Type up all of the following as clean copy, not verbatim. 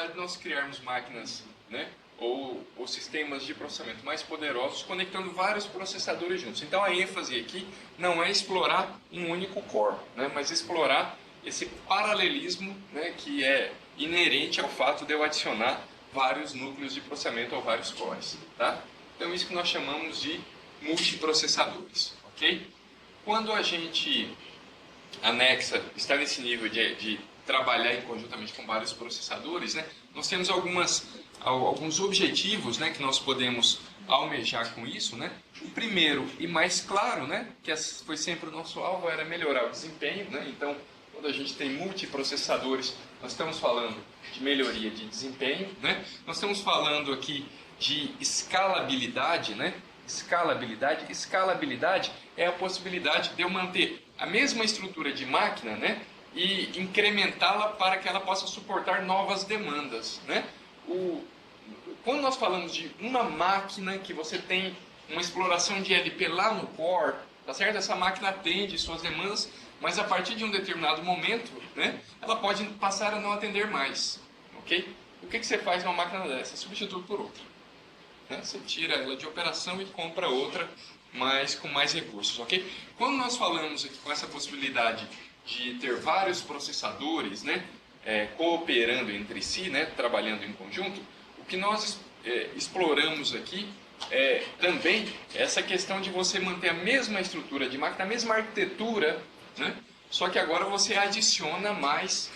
possibilidade de nós criarmos máquinas, né, ou sistemas de processamento mais poderosos, conectando vários processadores juntos. Então a ênfase aqui não é explorar um único core, né, mas explorar esse paralelismo, né, que é inerente ao fato de eu adicionar vários núcleos de processamento ou vários cores. Tá? Então isso que nós chamamos de multiprocessadores. Okay? Quando a gente anexa, está nesse nível de trabalhar conjuntamente com vários processadores, né, nós temos alguns objetivos, né, que nós podemos almejar com isso. Né? O primeiro e mais claro, né, que foi sempre o nosso alvo, era melhorar o desempenho. Né? Então, quando a gente tem multiprocessadores, nós estamos falando de melhoria de desempenho. Né? Nós estamos falando aqui de escalabilidade. Né? Escalabilidade é a possibilidade de eu manter a mesma estrutura de máquina, né, e incrementá-la para que ela possa suportar novas demandas. Né? Quando nós falamos de uma máquina que você tem uma exploração de LP lá no core, tá certo? Essa máquina atende suas demandas, mas a partir de um determinado momento, né, ela pode passar a não atender mais. Okay? O que você faz numa máquina dessa? Substitui por outra. Né? Você tira ela de operação e compra outra, mas com mais recursos. Okay? Quando nós falamos aqui com essa possibilidade de ter vários processadores, né, cooperando entre si, né, trabalhando em conjunto, o que nós exploramos aqui também essa questão de você manter a mesma estrutura de máquina, a mesma arquitetura, né, só que agora você adiciona mais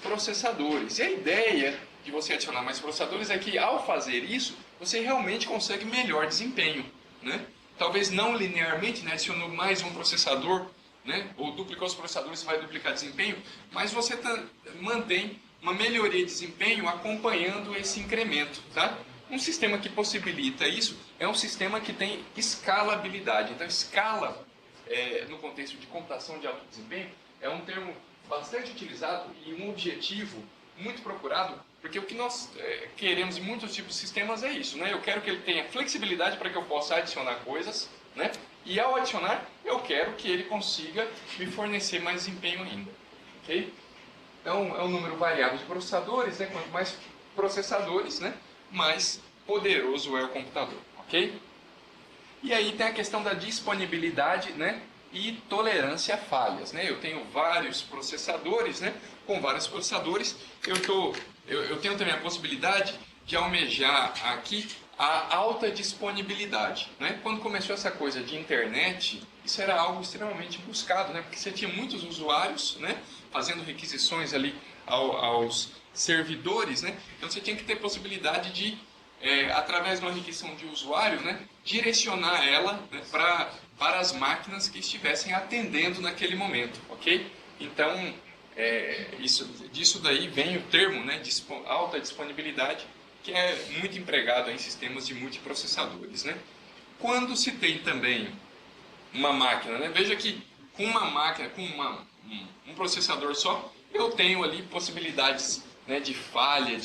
processadores. E a ideia de você adicionar mais processadores é que, ao fazer isso, você realmente consegue melhor desempenho. Né? Talvez não linearmente, né, adicionou mais um processador, né, ou duplicou os processadores, você vai duplicar desempenho, mas você mantém uma melhoria de desempenho acompanhando esse incremento. Tá? Um sistema que possibilita isso é um sistema que tem escalabilidade. Então, escala, no contexto de computação de alto desempenho, é um termo bastante utilizado e um objetivo muito procurado, porque o que nós queremos em muitos tipos de sistemas é isso. Né? Eu quero que ele tenha flexibilidade para que eu possa adicionar coisas, né? E ao adicionar, eu quero que ele consiga me fornecer mais desempenho ainda. Okay? Então, é um número variável de processadores. Né? Quanto mais processadores, né, mais poderoso é o computador. Okay? E aí tem a questão da disponibilidade, né, e tolerância a falhas. Né? Eu tenho vários processadores. Né? Com vários processadores, eu tenho também a possibilidade de almejar aqui a alta disponibilidade. Né? Quando começou essa coisa de internet, isso era algo extremamente buscado, né? Porque você tinha muitos usuários, né, fazendo requisições ali aos servidores. Né? Então você tinha que ter possibilidade de, através de uma requisição de usuário, né, direcionar ela, né, para as máquinas que estivessem atendendo naquele momento. Okay? Então, disso daí vem o termo, né, alta disponibilidade, que é muito empregado em sistemas de multiprocessadores. Né? Quando se tem também uma máquina, né, veja que com uma máquina, com um processador só, eu tenho ali possibilidades, né, de falha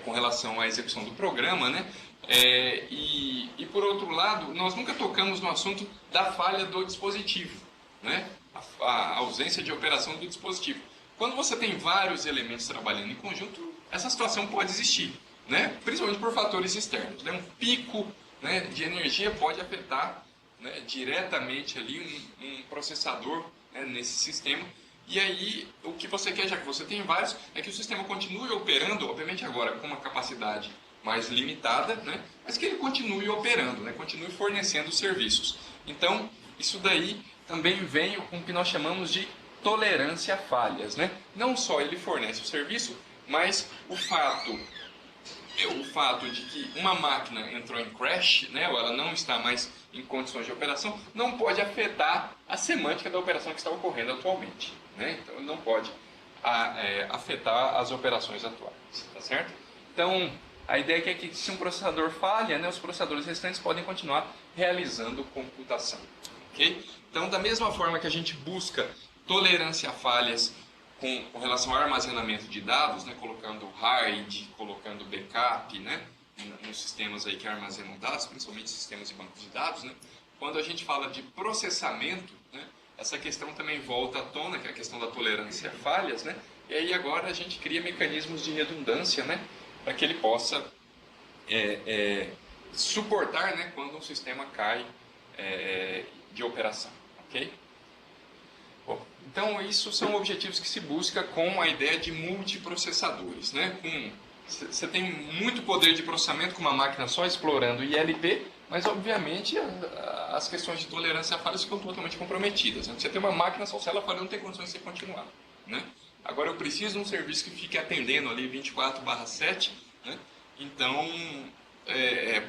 com relação à execução do programa. Né? E por outro lado, nós nunca tocamos no assunto da falha do dispositivo, né? A ausência de operação do dispositivo. Quando você tem vários elementos trabalhando em conjunto, essa situação pode existir, né? Principalmente por fatores externos. Né? Um pico, né, de energia pode afetar, né, diretamente ali um processador, né, nesse sistema. E aí, o que você quer, já que você tem vários, é que o sistema continue operando, obviamente agora com uma capacidade mais limitada, né, mas que ele continue operando, né, continue fornecendo serviços. Então, isso daí também vem com o que nós chamamos de tolerância a falhas. Né? Não só ele fornece o serviço, mas o fato de que uma máquina entrou em crash, né, ou ela não está mais em condições de operação, não pode afetar a semântica da operação que está ocorrendo atualmente. Né? Então, ele não pode afetar as operações atuais. Tá certo? Então, a ideia é que se um processador falha, né, os processadores restantes podem continuar realizando computação. Okay? Então, da mesma forma que a gente busca tolerância a falhas com relação ao armazenamento de dados, né, colocando RAID, colocando backup, né, nos sistemas aí que armazenam dados, principalmente sistemas de bancos de dados, né, quando a gente fala de processamento, né, essa questão também volta à tona, que é a questão da tolerância a falhas, né, E aí agora a gente cria mecanismos de redundância, né, para que ele possa suportar, né, quando um sistema cai de operação, ok? Bom, então isso são objetivos que se busca com a ideia de multiprocessadores, né? Você tem muito poder de processamento com uma máquina só explorando ILP, mas obviamente as questões de tolerância a falhas ficam totalmente comprometidas, né? Você tem uma máquina só, se ela falha, não tem condições de você continuar, né? Agora eu preciso de um serviço que fique atendendo ali 24/7, né? Então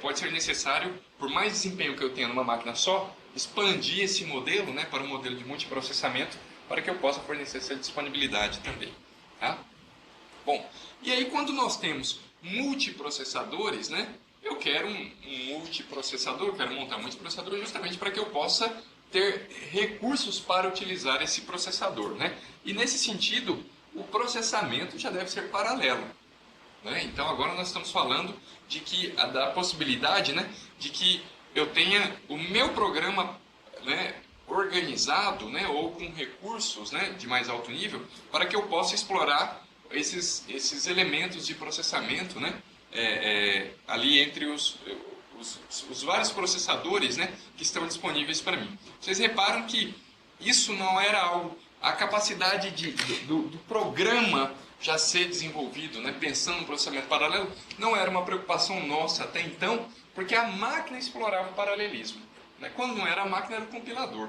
pode ser necessário, por mais desempenho que eu tenha numa máquina só, expandir esse modelo, né, para um modelo de multiprocessamento, para que eu possa fornecer essa disponibilidade também. Tá? Bom, e aí quando nós temos multiprocessadores, né, eu quero um multiprocessador, eu quero montar um multiprocessador justamente para que eu possa ter recursos para utilizar esse processador, né? E nesse sentido, o processamento já deve ser paralelo, né? Então agora nós estamos falando da possibilidade, né, de que eu tenha o meu programa, né, organizado, né, ou com recursos, né, de mais alto nível, para que eu possa explorar esses elementos de processamento, né, ali entre os vários processadores, né, que estão disponíveis para mim. Vocês reparam que isso não era algo... A capacidade do programa já ser desenvolvido, né, pensando no processamento paralelo, não era uma preocupação nossa até então, porque a máquina explorava o paralelismo, né? Quando não era a máquina, era o compilador.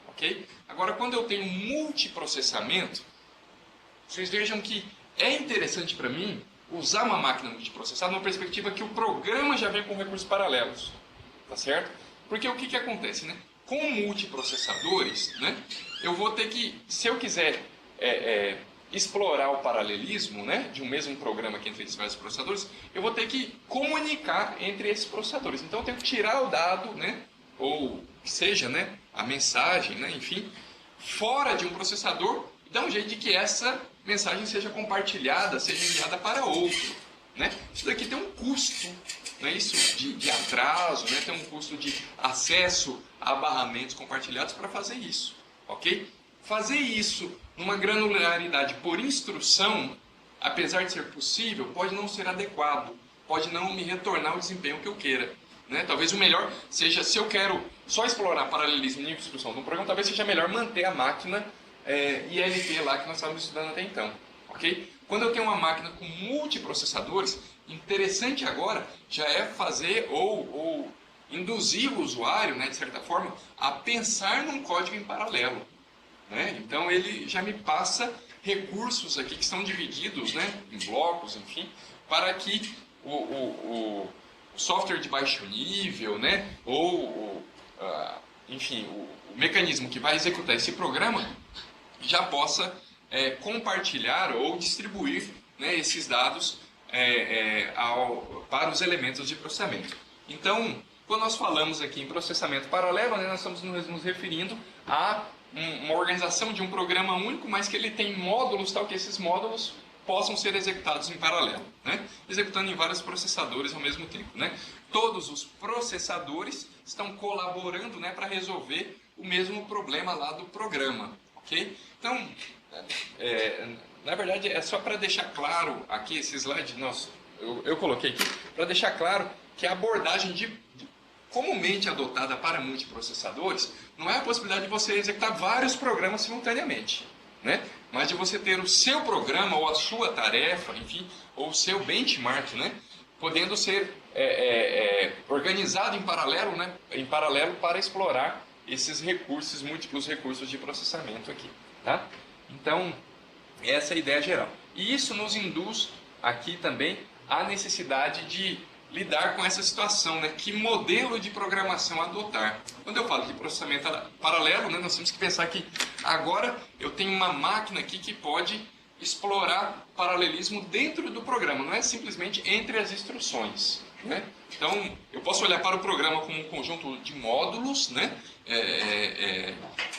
Okay? Agora, quando eu tenho multiprocessamento, vocês vejam que é interessante para mim usar uma máquina multiprocessada numa perspectiva que o programa já vem com recursos paralelos. Tá certo? Porque o que acontece, né? Com multiprocessadores, né, eu vou ter que, se eu quiser explorar o paralelismo, né, de um mesmo programa aqui entre esses vários processadores, eu vou ter que comunicar entre esses processadores. Então eu tenho que tirar o dado, né, ou que seja, né, a mensagem, né, enfim, fora de um processador e dar um jeito de que essa mensagem seja compartilhada, seja enviada para outro, né? Isso daqui tem um custo, né, isso de atraso, né, tem um custo de acesso a barramentos compartilhados para fazer isso, ok? Fazer isso numa granularidade por instrução, apesar de ser possível, pode não ser adequado, pode não me retornar o desempenho que eu queira, né? Talvez o melhor seja, se eu quero só explorar paralelismo em instrução de um programa, talvez seja melhor manter a máquina ILP lá que nós estávamos estudando até então, ok? Quando eu tenho uma máquina com multiprocessadores, interessante agora já é fazer ou induzir o usuário, né, de certa forma, a pensar num código em paralelo, né? Então ele já me passa recursos aqui que são divididos, né, em blocos, enfim, para que o software de baixo nível, né, ou enfim, o mecanismo que vai executar esse programa já possa compartilhar ou distribuir, né, esses dados para os elementos de processamento. Então, quando nós falamos aqui em processamento paralelo, né, nós estamos nos referindo a uma organização de um programa único, mas que ele tem módulos tal que esses módulos possam ser executados em paralelo, né? Executando em vários processadores ao mesmo tempo, né? Todos os processadores estão colaborando, né, para resolver o mesmo problema lá do programa, ok? Então, na verdade, é só para deixar claro aqui, esse slide eu coloquei aqui, para deixar claro que a abordagem comumente adotada para multiprocessadores não é a possibilidade de você executar vários programas simultaneamente, né? Mas de você ter o seu programa ou a sua tarefa, enfim, ou o seu benchmark, né, podendo ser organizado em paralelo, né, para explorar esses recursos, múltiplos recursos de processamento aqui, tá? Então, essa é a ideia geral. E isso nos induz aqui também a necessidade de lidar com essa situação, né? Que modelo de programação adotar? Quando eu falo de processamento paralelo, né, nós temos que pensar que agora eu tenho uma máquina aqui que pode explorar paralelismo dentro do programa, não é simplesmente entre as instruções, né? Então, eu posso olhar para o programa como um conjunto de módulos, né?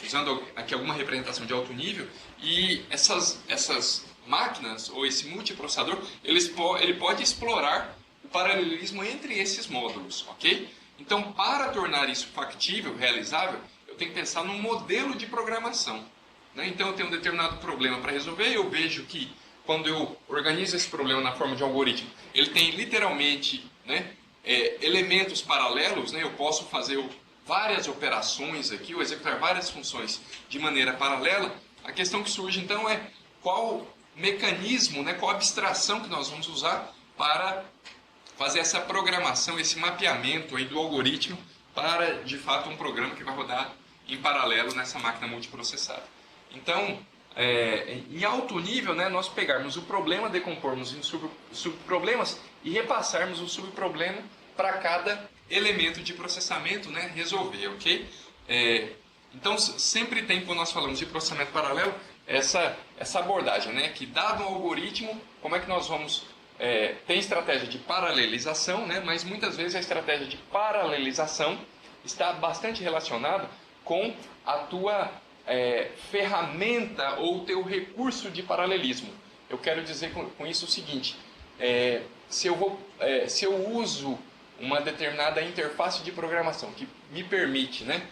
Usando aqui alguma representação de alto nível, e essas máquinas, ou esse multiprocessador, ele pode explorar o paralelismo entre esses módulos, ok? Então, para tornar isso factível, realizável, eu tenho que pensar num modelo de programação, né? Então, eu tenho um determinado problema para resolver, eu vejo que quando eu organizo esse problema na forma de algoritmo, ele tem literalmente, né, elementos paralelos, né? Eu posso fazer várias operações aqui, ou executar várias funções de maneira paralela. A questão que surge então é qual mecanismo, né, qual abstração que nós vamos usar para fazer essa programação, esse mapeamento aí do algoritmo para, de fato, um programa que vai rodar em paralelo nessa máquina multiprocessada. Então, em alto nível, né, nós pegarmos o problema, decompormos em subproblemas e repassarmos o subproblema para cada elemento de processamento, né, resolver, ok? Então, sempre tem, quando nós falamos de processamento paralelo, essa abordagem, né, que dado um algoritmo, como é que nós vamos... tem estratégia de paralelização, né, mas muitas vezes a estratégia de paralelização está bastante relacionada com a tua ferramenta ou teu recurso de paralelismo. Eu quero dizer com isso o seguinte: se eu uso uma determinada interface de programação que me permite, né,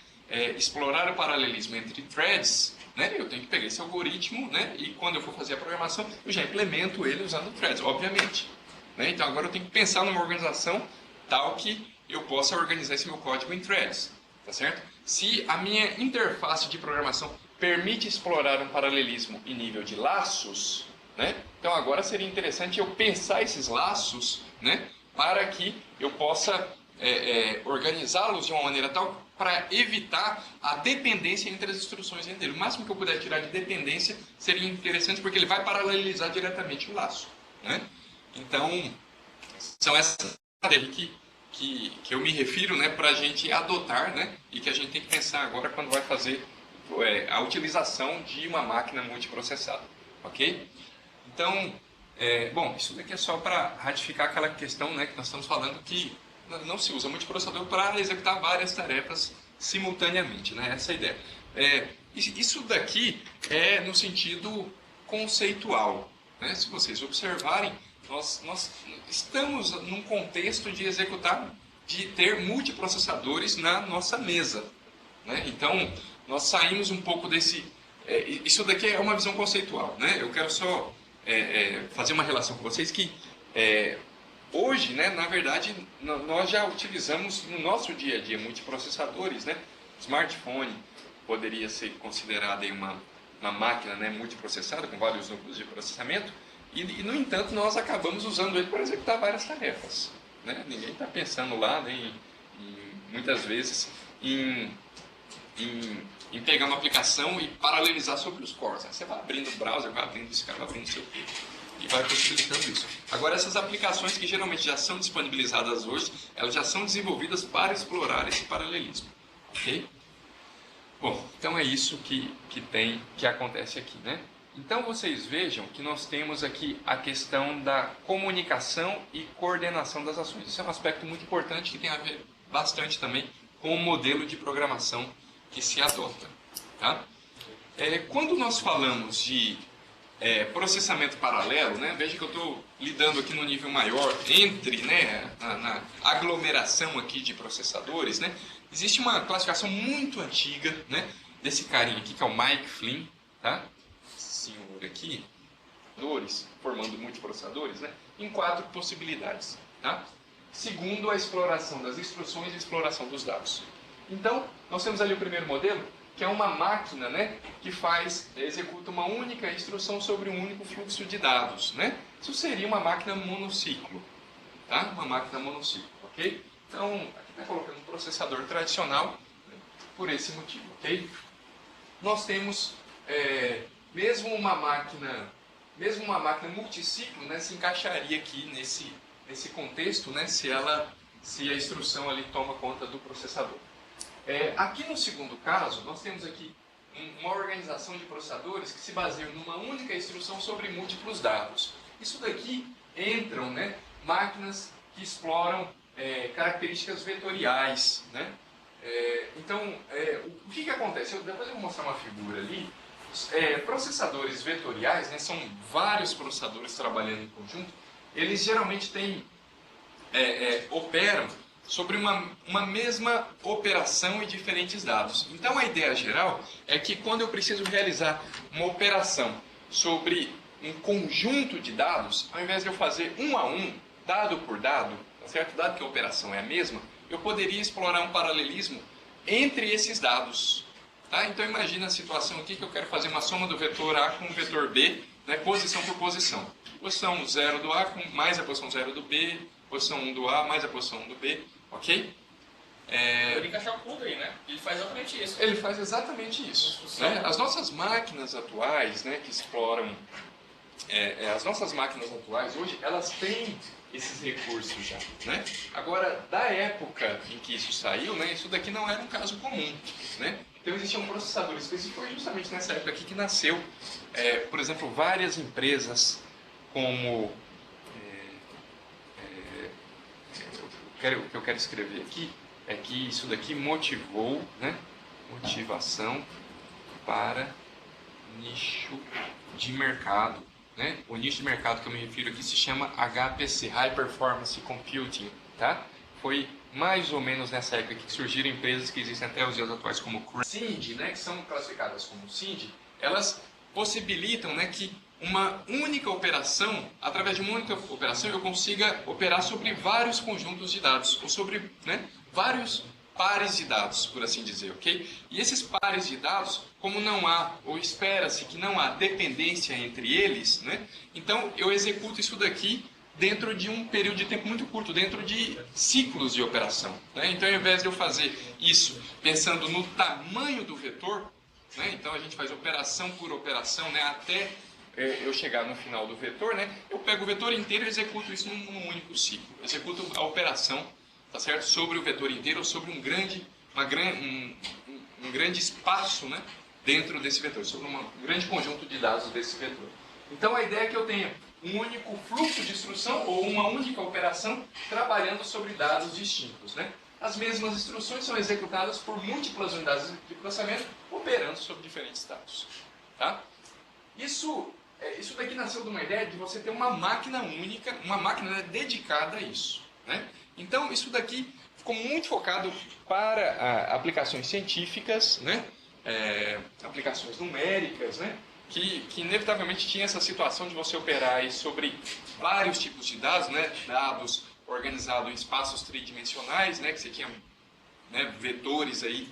explorar o paralelismo entre threads, né, eu tenho que pegar esse algoritmo, né, e quando eu for fazer a programação, eu já implemento ele usando threads, obviamente. Né? Então agora eu tenho que pensar numa organização tal que eu possa organizar esse meu código em threads. Tá certo? Se a minha interface de programação permite explorar um paralelismo em nível de laços, né, então agora seria interessante eu pensar esses laços, né, para que eu possa organizá-los de uma maneira tal para evitar a dependência entre as instruções entre eles. O máximo que eu puder tirar de dependência seria interessante, porque ele vai paralelizar diretamente o laço. Né? Então, são essas que eu me refiro, né, para a gente adotar, né, e que a gente tem que pensar agora quando vai fazer a utilização de uma máquina multiprocessada. Ok? Então, bom, isso daqui é só para ratificar aquela questão, né, que nós estamos falando, que não se usa multiprocessador para executar várias tarefas simultaneamente, né? Essa é a ideia. Isso daqui é no sentido conceitual, né? Se vocês observarem, nós estamos num contexto de ter multiprocessadores na nossa mesa, né? Então, nós saímos um pouco desse... isso daqui é uma visão conceitual, né? Eu quero só fazer uma relação com vocês que... hoje, né, na verdade, nós já utilizamos no nosso dia a dia multiprocessadores, né? Smartphone poderia ser considerado aí uma máquina, né, multiprocessada com vários núcleos de processamento e, no entanto, nós acabamos usando ele para executar várias tarefas. Né? Ninguém está pensando lá, né, muitas vezes, em pegar uma aplicação e paralelizar sobre os cores. Você vai abrindo o browser, vai abrindo isso, vai abrindo o seu quê. E vai possibilitando isso. Agora, essas aplicações que geralmente já são disponibilizadas hoje, elas já são desenvolvidas para explorar esse paralelismo. Ok? Bom, então é isso que acontece aqui, né? Então vocês vejam que nós temos aqui a questão da comunicação e coordenação das ações. Isso é um aspecto muito importante que tem a ver bastante também com o modelo de programação que se adota. Tá? Quando nós falamos de processamento paralelo, né? Veja que eu estou lidando aqui no nível maior entre, né, na aglomeração aqui de processadores, né? Existe uma classificação muito antiga, né, desse carinha aqui que é o Mike Flynn, tá? Esse senhor aqui, formando multiprocessadores, né, em 4 possibilidades, tá? Segundo a exploração das instruções e a exploração dos dados. Então, nós temos ali o primeiro modelo, que é uma máquina, né, que executa uma única instrução sobre um único fluxo de dados, né? Isso seria uma máquina monociclo, tá? Uma máquina monociclo, ok? Então, aqui está colocando um processador tradicional, né, por esse motivo, ok? Nós temos, mesmo uma máquina multiciclo, né, se encaixaria aqui nesse contexto, né, se a instrução ali toma conta do processador. Aqui no segundo caso, nós temos aqui uma organização de processadores que se baseiam numa única instrução sobre múltiplos dados. Isso daqui entram, né, máquinas que exploram características vetoriais. Né? Então, o que acontece? Depois eu vou mostrar uma figura ali. Processadores vetoriais, né, são vários processadores trabalhando em conjunto. Eles geralmente operam sobre uma mesma operação e diferentes dados. Então a ideia geral é que quando eu preciso realizar uma operação sobre um conjunto de dados, ao invés de eu fazer um a um, dado por dado, tá certo? Dado que a operação é a mesma, eu poderia explorar um paralelismo entre esses dados. Tá? Então imagina a situação aqui que eu quero fazer uma soma do vetor A com o vetor B, né, posição por posição. Posição 0 do A com mais a posição 0 do B, posição 1 do A mais a posição 1 do B, ok? Ele encaixar o ponto aí, né? Ele faz exatamente isso. Ele faz exatamente isso. Né? As nossas máquinas atuais, né, que exploram... as nossas máquinas atuais hoje, elas têm esses recursos já. Né? Agora, da época em que isso saiu, né, isso daqui não era um caso comum. Né? Então existia um processador específico, foi justamente nessa época aqui que nasceu, por exemplo, várias empresas como... o que eu quero escrever aqui é que isso daqui motivou, né, motivação para nicho de mercado. Né? O nicho de mercado que eu me refiro aqui se chama HPC, High Performance Computing. Tá? Foi mais ou menos nessa época que surgiram empresas que existem até os dias atuais como SIND, né, que são classificadas como SIND. Elas possibilitam, né, que uma única operação, através de uma única operação, eu consiga operar sobre vários conjuntos de dados, ou sobre, né, vários pares de dados, por assim dizer, ok? E esses pares de dados, como não há, ou espera-se que não há dependência entre eles, né, então eu executo isso daqui dentro de um período de tempo muito curto, dentro de ciclos de operação. Né? Então, ao invés de eu fazer isso pensando no tamanho do vetor, né, então a gente faz operação por operação, né, até eu chegar no final do vetor, né, eu pego o vetor inteiro e executo isso num único ciclo. Executo a operação, tá certo, sobre o vetor inteiro ou sobre um grande espaço, né, dentro desse vetor, sobre um grande conjunto de dados desse vetor. Então a ideia é que eu tenha um único fluxo de instrução ou uma única operação trabalhando sobre dados distintos. Né? As mesmas instruções são executadas por múltiplas unidades de processamento operando sobre diferentes dados. Tá? Isso daqui nasceu de uma ideia de você ter uma máquina única, uma máquina, né, dedicada a isso. Né? Então isso daqui ficou muito focado para aplicações científicas, né? Aplicações numéricas, né? Que inevitavelmente tinha essa situação de você operar aí sobre vários tipos de dados, né? Dados organizados em espaços tridimensionais, né? Que você tinha, né, vetores aí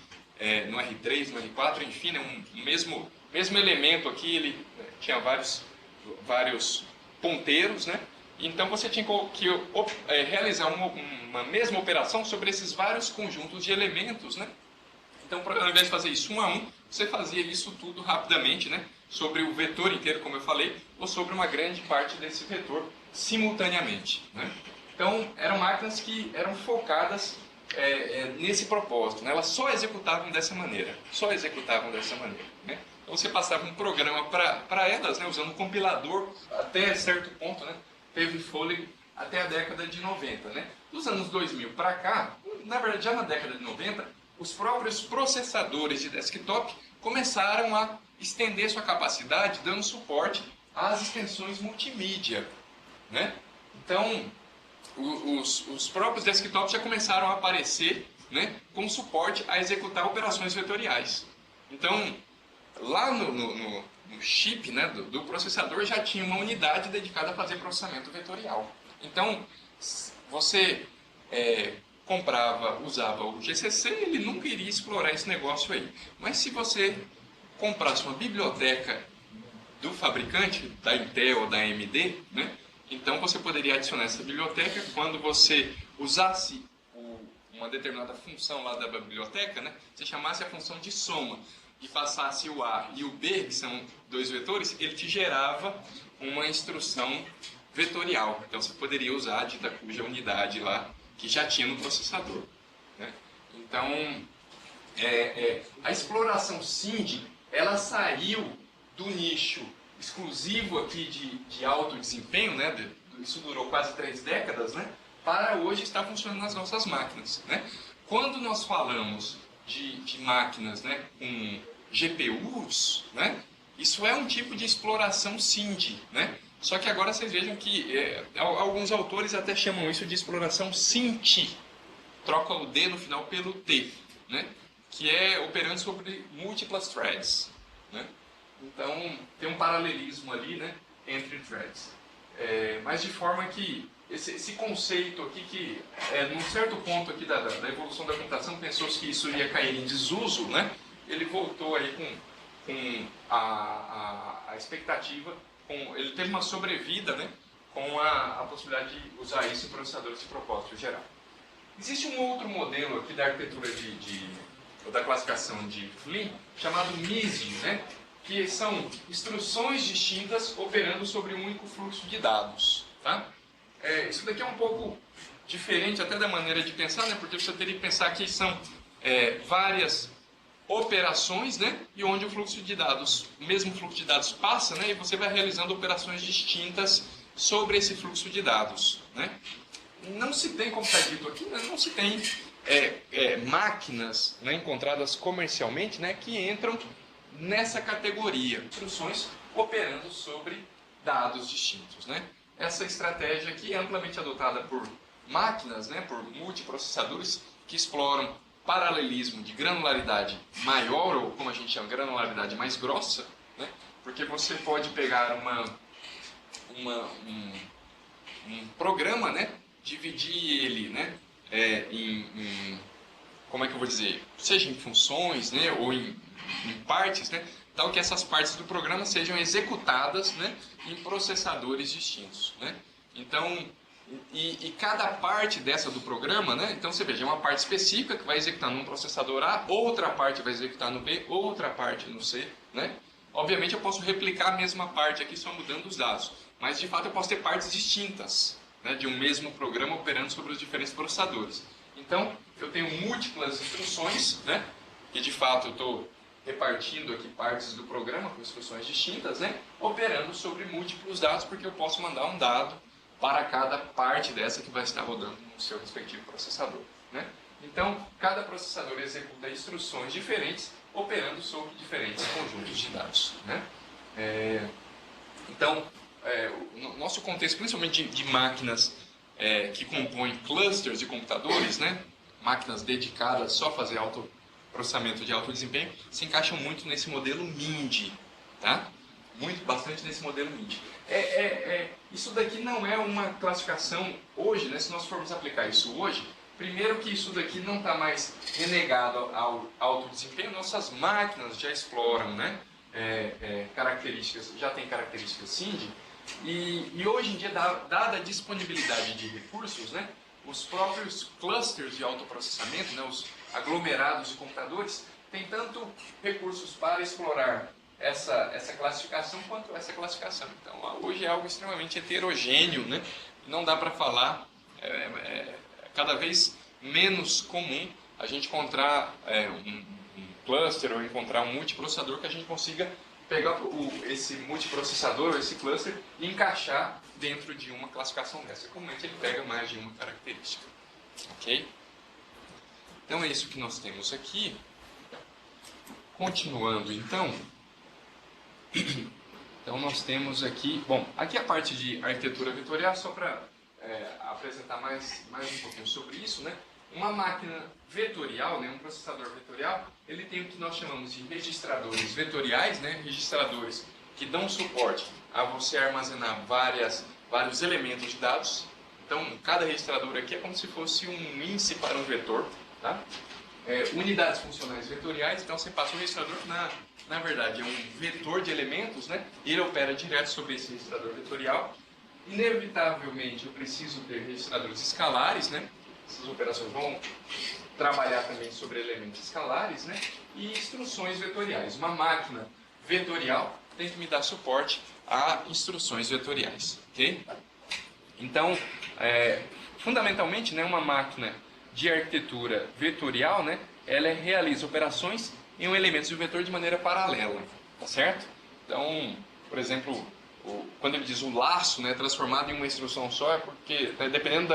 no R3, no R4, enfim, né? Um mesmo elemento aqui, ele tinha vários ponteiros, né? Então você tinha que realizar uma mesma operação sobre esses vários conjuntos de elementos, né? Então, ao invés de fazer isso um a um, você fazia isso tudo rapidamente, né? Sobre o vetor inteiro, como eu falei, ou sobre uma grande parte desse vetor simultaneamente. Né? Então, eram máquinas que eram focadas nesse propósito. Né? Elas só executavam dessa maneira. Né? Então, você passava um programa para elas, né? Usando um compilador até certo ponto, né? Teve fôlego até a década de 90. Né? Dos anos 2000 para cá, na verdade, já na década de 90, os próprios processadores de desktop começaram a estender sua capacidade, dando suporte às extensões multimídia. Né? Então, os próprios desktops já começaram a aparecer, né, com suporte a executar operações vetoriais. Então, lá no chip, né, do processador já tinha uma unidade dedicada a fazer processamento vetorial. Então, você usava o GCC, ele nunca iria explorar esse negócio aí. Mas se você comprasse uma biblioteca do fabricante, da Intel ou da AMD, né, então você poderia adicionar essa biblioteca. Quando você usasse uma determinada função lá da biblioteca, né, você chamasse a função de soma e passasse o A e o B, que são dois vetores, ele te gerava uma instrução vetorial. Então você poderia usar a dita cuja unidade lá que já tinha no processador. Né? Então, a exploração SIND, ela saiu do nicho exclusivo aqui de alto desempenho, né? Isso durou quase 3 décadas, né? Para hoje estar funcionando nas nossas máquinas. Né? Quando nós falamos de máquinas, né, com GPUs, né, isso é um tipo de exploração SIND. Né? Só que agora vocês vejam que alguns autores até chamam isso de exploração SINT. Troca o D no final pelo T, né? Que é operando sobre múltiplas threads. Né? Então, tem um paralelismo ali, né, entre threads. Mas de forma que esse conceito aqui, que num certo ponto aqui da evolução da computação pensou-se que isso ia cair em desuso, né? Ele voltou aí com a expectativa, ele teve uma sobrevida, né? Com a possibilidade de usar isso em processadores de propósito geral. Existe um outro modelo aqui da arquitetura da classificação de Flynn, chamado MISE, né? Que são instruções distintas operando sobre um único fluxo de dados. Tá? Isso daqui é um pouco diferente até da maneira de pensar, né? Porque você teria que pensar que são várias operações, né? E onde o fluxo de dados, o mesmo fluxo de dados passa, né? E você vai realizando operações distintas sobre esse fluxo de dados. Né? Não se tem, como está dito aqui, não se tem máquinas, né, encontradas comercialmente, né, que entram nessa categoria, instruções operando sobre dados distintos. Né? Essa estratégia aqui é amplamente adotada por máquinas, né, por multiprocessadores que exploram paralelismo de granularidade maior, ou como a gente chama, granularidade mais grossa, né, porque você pode pegar um programa, né, dividir ele, né, como é que eu vou dizer, seja em funções, né, ou em partes, né, tal que essas partes do programa sejam executadas, né, em processadores distintos. Né? Então, e cada parte dessa do programa, né, então você veja, é uma parte específica que vai executar num processador A, outra parte vai executar no B, outra parte no C. Né? Obviamente eu posso replicar a mesma parte aqui só mudando os dados, mas de fato eu posso ter partes distintas, né, de um mesmo programa operando sobre os diferentes processadores. Então, eu tenho múltiplas instruções, né, que de fato eu estou repartindo aqui partes do programa com instruções distintas, né, operando sobre múltiplos dados, porque eu posso mandar um dado para cada parte dessa que vai estar rodando no seu respectivo processador. Né? Então, cada processador executa instruções diferentes, operando sobre diferentes conjuntos de dados. Né? Então, no nosso contexto, principalmente de máquinas que compõem clusters de computadores, né? Máquinas dedicadas só a fazer processamento de alto desempenho, se encaixam muito nesse modelo MIND. Tá? Bastante nesse modelo MIND. Isso daqui não é uma classificação hoje, né? Se nós formos aplicar isso hoje, primeiro que isso daqui não está mais renegado ao alto desempenho, nossas máquinas já exploram, né? Características, já tem características SIND, e hoje em dia, dada a disponibilidade de recursos, né? Os próprios clusters de autoprocessamento, né? Os aglomerados de computadores, têm tanto recursos para explorar essa classificação quanto essa classificação. Então, hoje é algo extremamente heterogêneo, né? Não dá para falar, cada vez menos comum a gente encontrar um cluster ou encontrar um multiprocessador que a gente consiga pegar esse multiprocessador ou esse cluster e encaixar dentro de uma classificação dessa. Comumente ele pega mais de uma característica. Ok? Então é isso que nós temos aqui. Continuando então. Então nós temos aqui, bom, aqui a parte de arquitetura vetorial, só para apresentar mais um pouquinho sobre isso, né? Uma máquina vetorial, né, um processador vetorial, ele tem o que nós chamamos de registradores vetoriais, né? Registradores que dão suporte a você armazenar vários elementos de dados. Então, cada registrador aqui é como se fosse um índice para um vetor, tá? Unidades funcionais vetoriais, então você passa um registrador que na verdade é um vetor de elementos, né? E ele opera direto sobre esse registrador vetorial. Inevitavelmente eu preciso ter registradores escalares, né? Essas operações vão trabalhar também sobre elementos escalares, né? E instruções vetoriais. Uma máquina vetorial tem que me dar suporte a instruções vetoriais, ok? Então, fundamentalmente, né, uma máquina de arquitetura vetorial, né, ela realiza operações em um elemento de um vetor de maneira paralela, tá certo? Então, por exemplo, quando ele diz o laço, né, transformado em uma instrução só, é porque, dependendo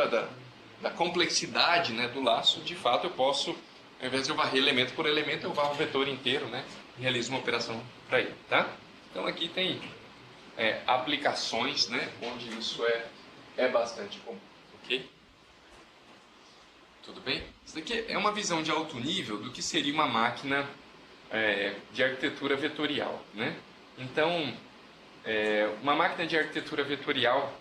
da complexidade, né, do laço, de fato eu posso, ao invés de eu varrer elemento por elemento, eu varro o vetor inteiro, né, e realizo uma operação para ele, tá? Então aqui tem aplicações, né, onde isso é bastante comum, ok? Tudo bem? Isso daqui é uma visão de alto nível do que seria uma máquina de arquitetura vetorial, né? Então, Uma máquina de arquitetura vetorial,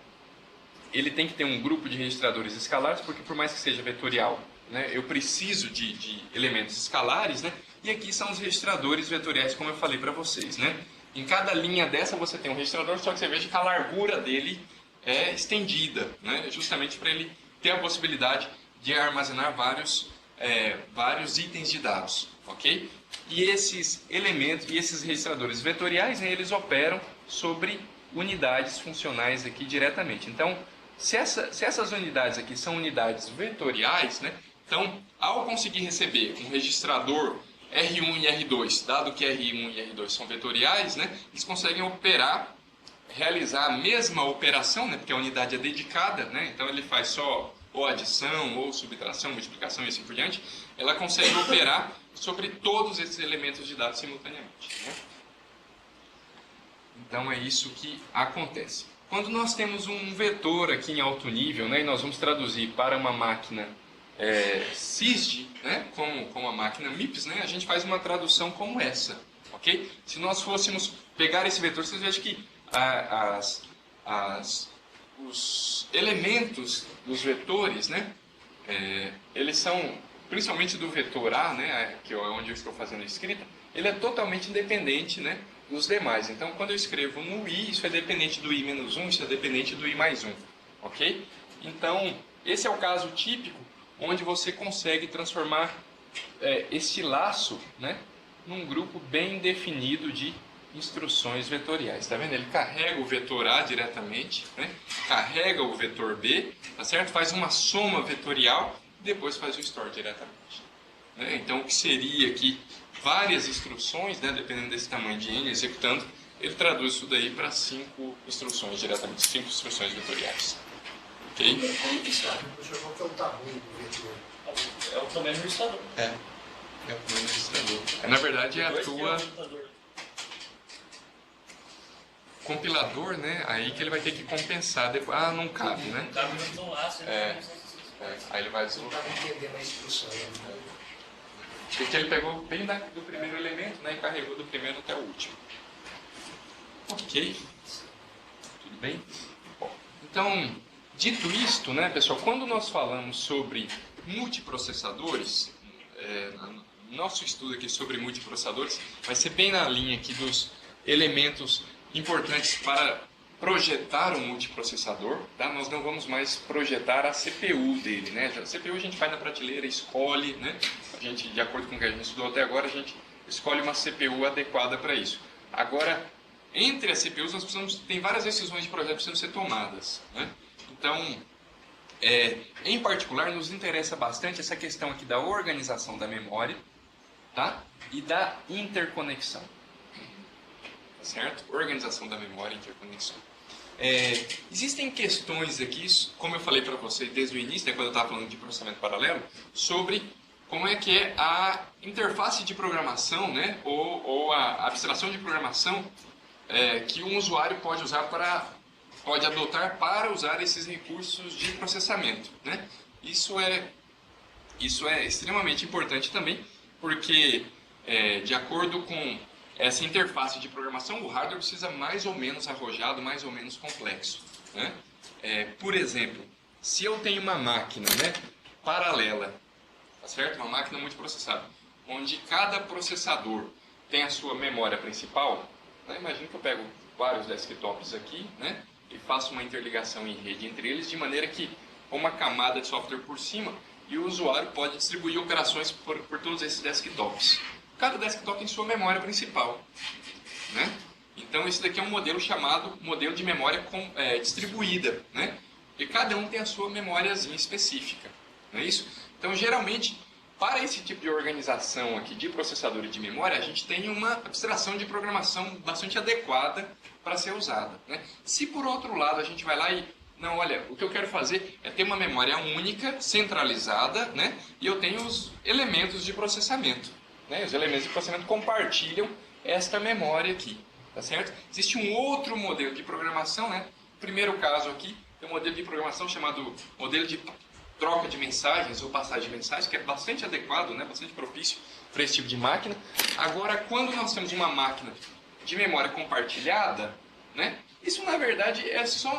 ele tem que ter um grupo de registradores escalares, porque por mais que seja vetorial, né, eu preciso de elementos escalares, né, e aqui são os registradores vetoriais, como eu falei para vocês. Né. Em cada linha dessa você tem um registrador, só que você veja que a largura dele é estendida, né, justamente para ele ter a possibilidade de armazenar vários itens de dados, ok? E esses elementos e esses registradores vetoriais, né, eles operam sobre unidades funcionais aqui diretamente. Então, se essas unidades aqui são unidades vetoriais, né, então, ao conseguir receber um registrador R1 e R2, dado que R1 e R2 são vetoriais, né, eles conseguem realizar a mesma operação, né, porque a unidade é dedicada, né, então ele faz só ou adição, ou subtração, multiplicação e assim por diante, ela consegue operar sobre todos esses elementos de dados simultaneamente. Né? Então é isso que acontece. Quando nós temos um vetor aqui em alto nível, né, e nós vamos traduzir para uma máquina SysD, né, como a máquina MIPS, né, a gente faz uma tradução como essa. Okay? Se nós fôssemos pegar esse vetor, vocês vejam que os elementos dos vetores, né, eles são, principalmente do vetor A, né, que é onde eu estou fazendo a escrita, ele é totalmente independente, né, dos demais. Então, quando eu escrevo no I, isso é dependente do I-1, isso é dependente do I+1. Ok? Então, esse é o caso típico onde você consegue transformar esse laço, né, num grupo bem definido de instruções vetoriais. Está vendo? Ele carrega o vetor A diretamente, né? Carrega o vetor B, tá certo? Faz uma soma vetorial e depois faz o store diretamente. Né? Então, o que seria aqui várias instruções, né, dependendo desse tamanho de N executando, ele traduz isso daí para 5 instruções diretamente, 5 instruções vetoriais. Ok? Como que sabe? Qual que é o tamanho do vetor? É o tamanho do registrador. É o tamanho do registrador. Na verdade, é a tua compilador, né? Aí que ele vai ter que compensar depois. Ah, não cabe, né? Não cabe no laço, Aí ele vai Não deslocar. estava entendendo a instrução. Porque ele pegou bem do primeiro elemento, né? E carregou do primeiro até o último. Ok. Tudo bem? Bom, então, dito isto, né, pessoal, quando nós falamos sobre multiprocessadores, nosso estudo aqui sobre multiprocessadores vai ser bem na linha aqui dos elementos importantes para projetar um multiprocessador, tá? Nós não vamos mais projetar a CPU dele, né? A CPU a gente vai na prateleira, escolhe, né? A gente, de acordo com o que a gente estudou até agora, a gente escolhe uma CPU adequada para isso. Agora, entre as CPUs nós tem várias decisões de projeto que precisam ser tomadas, né? Então, em particular, nos interessa bastante essa questão aqui da organização da memória, tá? E da interconexão. Certo? Organização da memória e interconexão. Existem questões aqui, como eu falei para vocês desde o início, né, quando eu estava falando de processamento paralelo, sobre como é que é a interface de programação, né, ou a abstração de programação que um usuário pode adotar para usar esses recursos de processamento. Né? Isso é extremamente importante também, porque de acordo com essa interface de programação, o hardware precisa mais ou menos arrojado, mais ou menos complexo. Né? Por exemplo, se eu tenho uma máquina, né, paralela, tá certo? Uma máquina multiprocessada, onde cada processador tem a sua memória principal, né? Imagina que eu pego vários desktops aqui, né, e faço uma interligação em rede entre eles, de maneira que uma camada de software por cima e o usuário pode distribuir operações por todos esses desktops. Cada desktop tem sua memória principal. Né? Então, esse daqui é um modelo chamado modelo de memória distribuída. Né? E cada um tem a sua memóriazinha específica. Não é isso? Então, geralmente, para esse tipo de organização aqui de processador e de memória, a gente tem uma abstração de programação bastante adequada para ser usada. Né? Se, por outro lado, a gente vai lá e não, olha, o que eu quero fazer é ter uma memória única, centralizada, né? E eu tenho os elementos de processamento. Né? Os elementos de processamento compartilham esta memória aqui, tá certo? Existe um outro modelo de programação, né? No primeiro caso aqui, tem um modelo de programação chamado modelo de troca de mensagens ou passagem de mensagens, que é bastante adequado, né? Bastante propício para esse tipo de máquina. Agora, quando nós temos uma máquina de memória compartilhada, né? Isso, na verdade, é só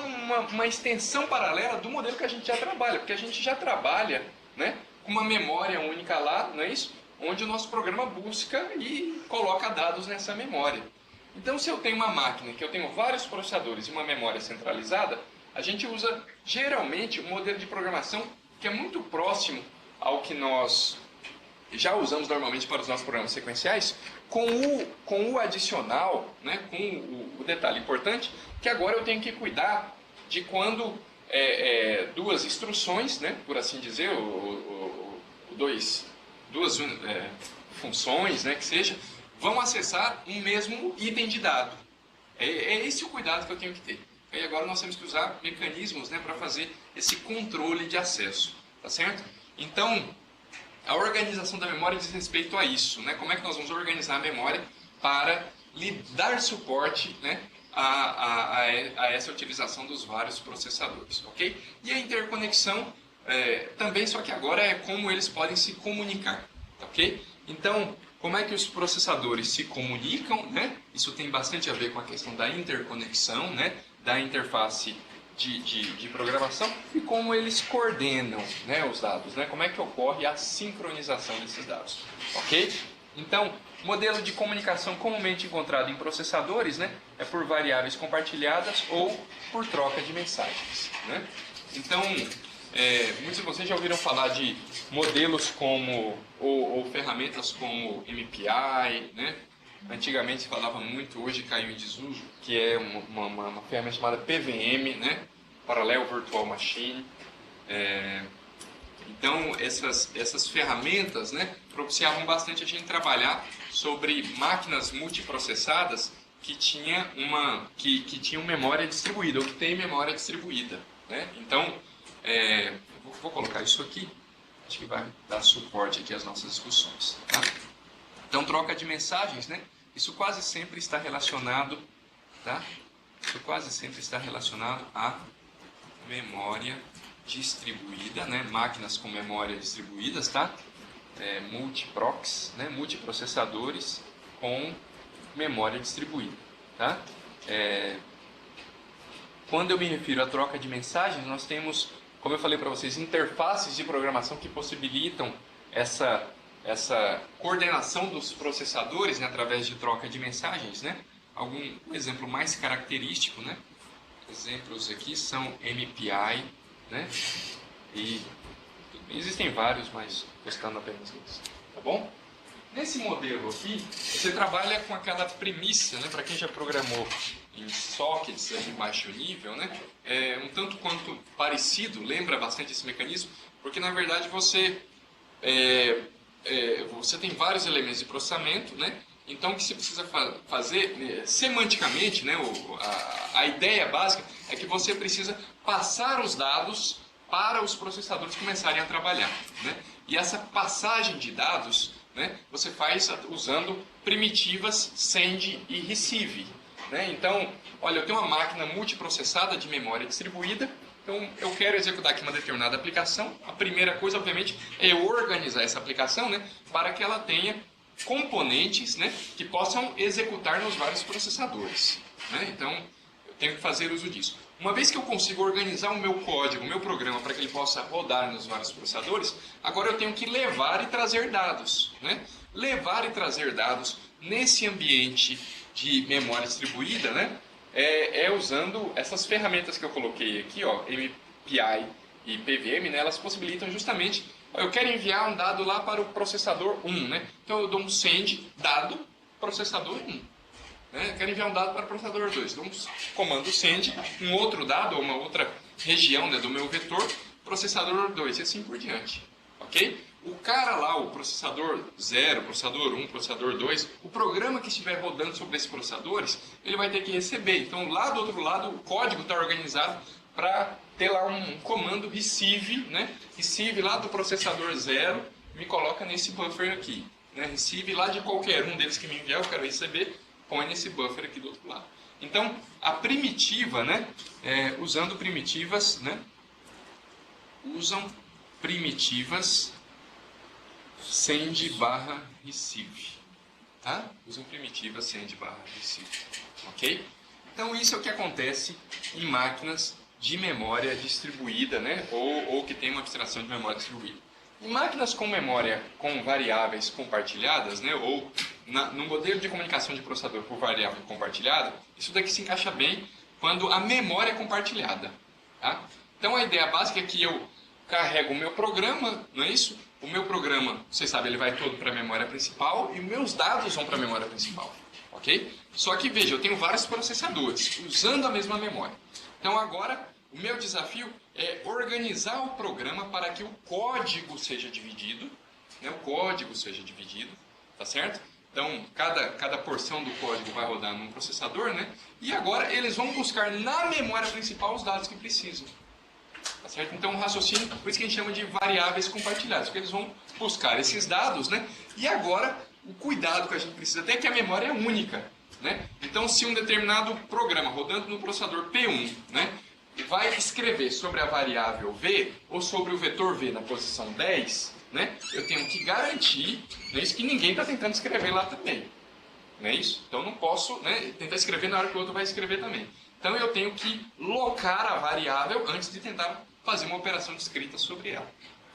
uma extensão paralela do modelo que a gente já trabalha, porque a gente já trabalha, né, com uma memória única lá, não é isso? Onde o nosso programa busca e coloca dados nessa memória. Então, se eu tenho uma máquina que eu tenho vários processadores e uma memória centralizada, a gente usa geralmente um modelo de programação que é muito próximo ao que nós já usamos normalmente para os nossos programas sequenciais, com o adicional, né, com o detalhe importante, que agora eu tenho que cuidar de quando duas instruções, né, por assim dizer, duas funções, né, que seja, vão acessar um mesmo item de dado. É esse o cuidado que eu tenho que ter. E agora nós temos que usar mecanismos, né, para fazer esse controle de acesso, tá certo? Então, a organização da memória diz respeito a isso, né? Como é que nós vamos organizar a memória para lhe dar suporte, né, a essa utilização dos vários processadores, ok? E a interconexão também, só que agora é como eles podem se comunicar, ok? Então, como é que os processadores se comunicam, né? Isso tem bastante a ver com a questão da interconexão, né, da interface de programação e como eles coordenam, né, os dados, né? Como é que ocorre a sincronização desses dados, ok? Então, modelo de comunicação comumente encontrado em processadores, né, é por variáveis compartilhadas ou por troca de mensagens, né? Então, muitos de vocês já ouviram falar de modelos como ou ferramentas como MPI, né? Antigamente se falava muito, hoje caiu em desuso, que é uma ferramenta chamada PVM, né? Parallel Virtual Machine. Então, essas ferramentas, né, propiciavam bastante a gente trabalhar sobre máquinas multiprocessadas que tinham memória distribuída, ou que têm memória distribuída, né? Então, vou colocar isso aqui, acho que vai dar suporte aqui às nossas discussões, tá? Então, troca de mensagens, né? Isso quase sempre está relacionado, tá? Isso quase sempre está relacionado a memória distribuída, né? Máquinas com memória distribuídas, tá? Multiprocs, né? Multiprocessadores com memória distribuída, tá? Quando eu me refiro à troca de mensagens, nós temos, como eu falei para vocês, interfaces de programação que possibilitam essa coordenação dos processadores, né, através de troca de mensagens, né? Um exemplo mais característico, né? Exemplos aqui são MPI, né? E existem vários, mas gostando apenas deles, tá bom? Nesse modelo aqui, você trabalha com aquela premissa, né? Para quem já programou em sockets em baixo nível, né? Um tanto quanto parecido, lembra bastante esse mecanismo, porque na verdade você tem vários elementos de processamento, né? Então o que você precisa fazer semanticamente, né? A ideia básica é que você precisa passar os dados para os processadores começarem a trabalhar, né? E essa passagem de dados, né, você faz usando primitivas send e receive, né? Então, olha, eu tenho uma máquina multiprocessada de memória distribuída. Então, eu quero executar aqui uma determinada aplicação. A primeira coisa, obviamente, é organizar essa aplicação, né, para que ela tenha componentes, né, que possam executar nos vários processadores, né? Então, eu tenho que fazer uso disso. Uma vez que eu consigo organizar o meu código, o meu programa, para que ele possa rodar nos vários processadores, agora eu tenho que levar e trazer dados, né? Levar e trazer dados nesse ambiente de memória distribuída, né? Usando essas ferramentas que eu coloquei aqui, ó, MPI e PVM, né? Elas possibilitam justamente, eu quero enviar um dado lá para o processador 1, né? Então eu dou um send dado processador 1. Né? Quero enviar um dado para o processador 2. Dou um comando send, um outro dado, ou uma outra região, né, do meu vetor, processador 2, e assim por diante. Ok? O cara lá, o processador 0, processador 1, processador 2, o programa que estiver rodando sobre esses processadores, ele vai ter que receber. Então, lá do outro lado, o código está organizado para ter lá um comando receive, né? Receive lá do processador 0, me coloca nesse buffer aqui. Né? Receive lá de qualquer um deles que me enviar, eu quero receber, põe nesse buffer aqui do outro lado. Então, a primitiva, né? Usando primitivas, né? Usam primitivas send barra receive, tá? Usam primitiva send barra receive, ok? Então isso é o que acontece em máquinas de memória distribuída, né? ou que tem uma abstração de memória distribuída. Em máquinas com memória com variáveis compartilhadas, né? ou no modelo de comunicação de processador por variável compartilhada, isso daqui se encaixa bem quando a memória é compartilhada. Tá? Então a ideia básica é que eu carrego o meu programa, não é isso? O meu programa, vocês sabem, ele vai todo para a memória principal e meus dados vão para a memória principal. Ok? Só que veja, eu tenho vários processadores usando a mesma memória. Então agora o meu desafio é organizar o programa para que o código seja dividido, né? O código seja dividido, tá certo? Então cada porção do código vai rodar num processador, né? E agora eles vão buscar na memória principal os dados que precisam. Tá certo? Então o raciocínio, por isso que a gente chama de variáveis compartilhadas, porque eles vão buscar esses dados, né? E agora o cuidado que a gente precisa ter é que a memória é única, né? Então se um determinado programa rodando no processador P1, né, vai escrever sobre a variável V ou sobre o vetor V na posição 10, né, eu tenho que garantir, não é isso, que ninguém está tentando escrever lá também. Não é isso? Então eu não posso, né, tentar escrever na hora que o outro vai escrever também. Então eu tenho que locar a variável antes de tentar fazer uma operação de escrita sobre ela.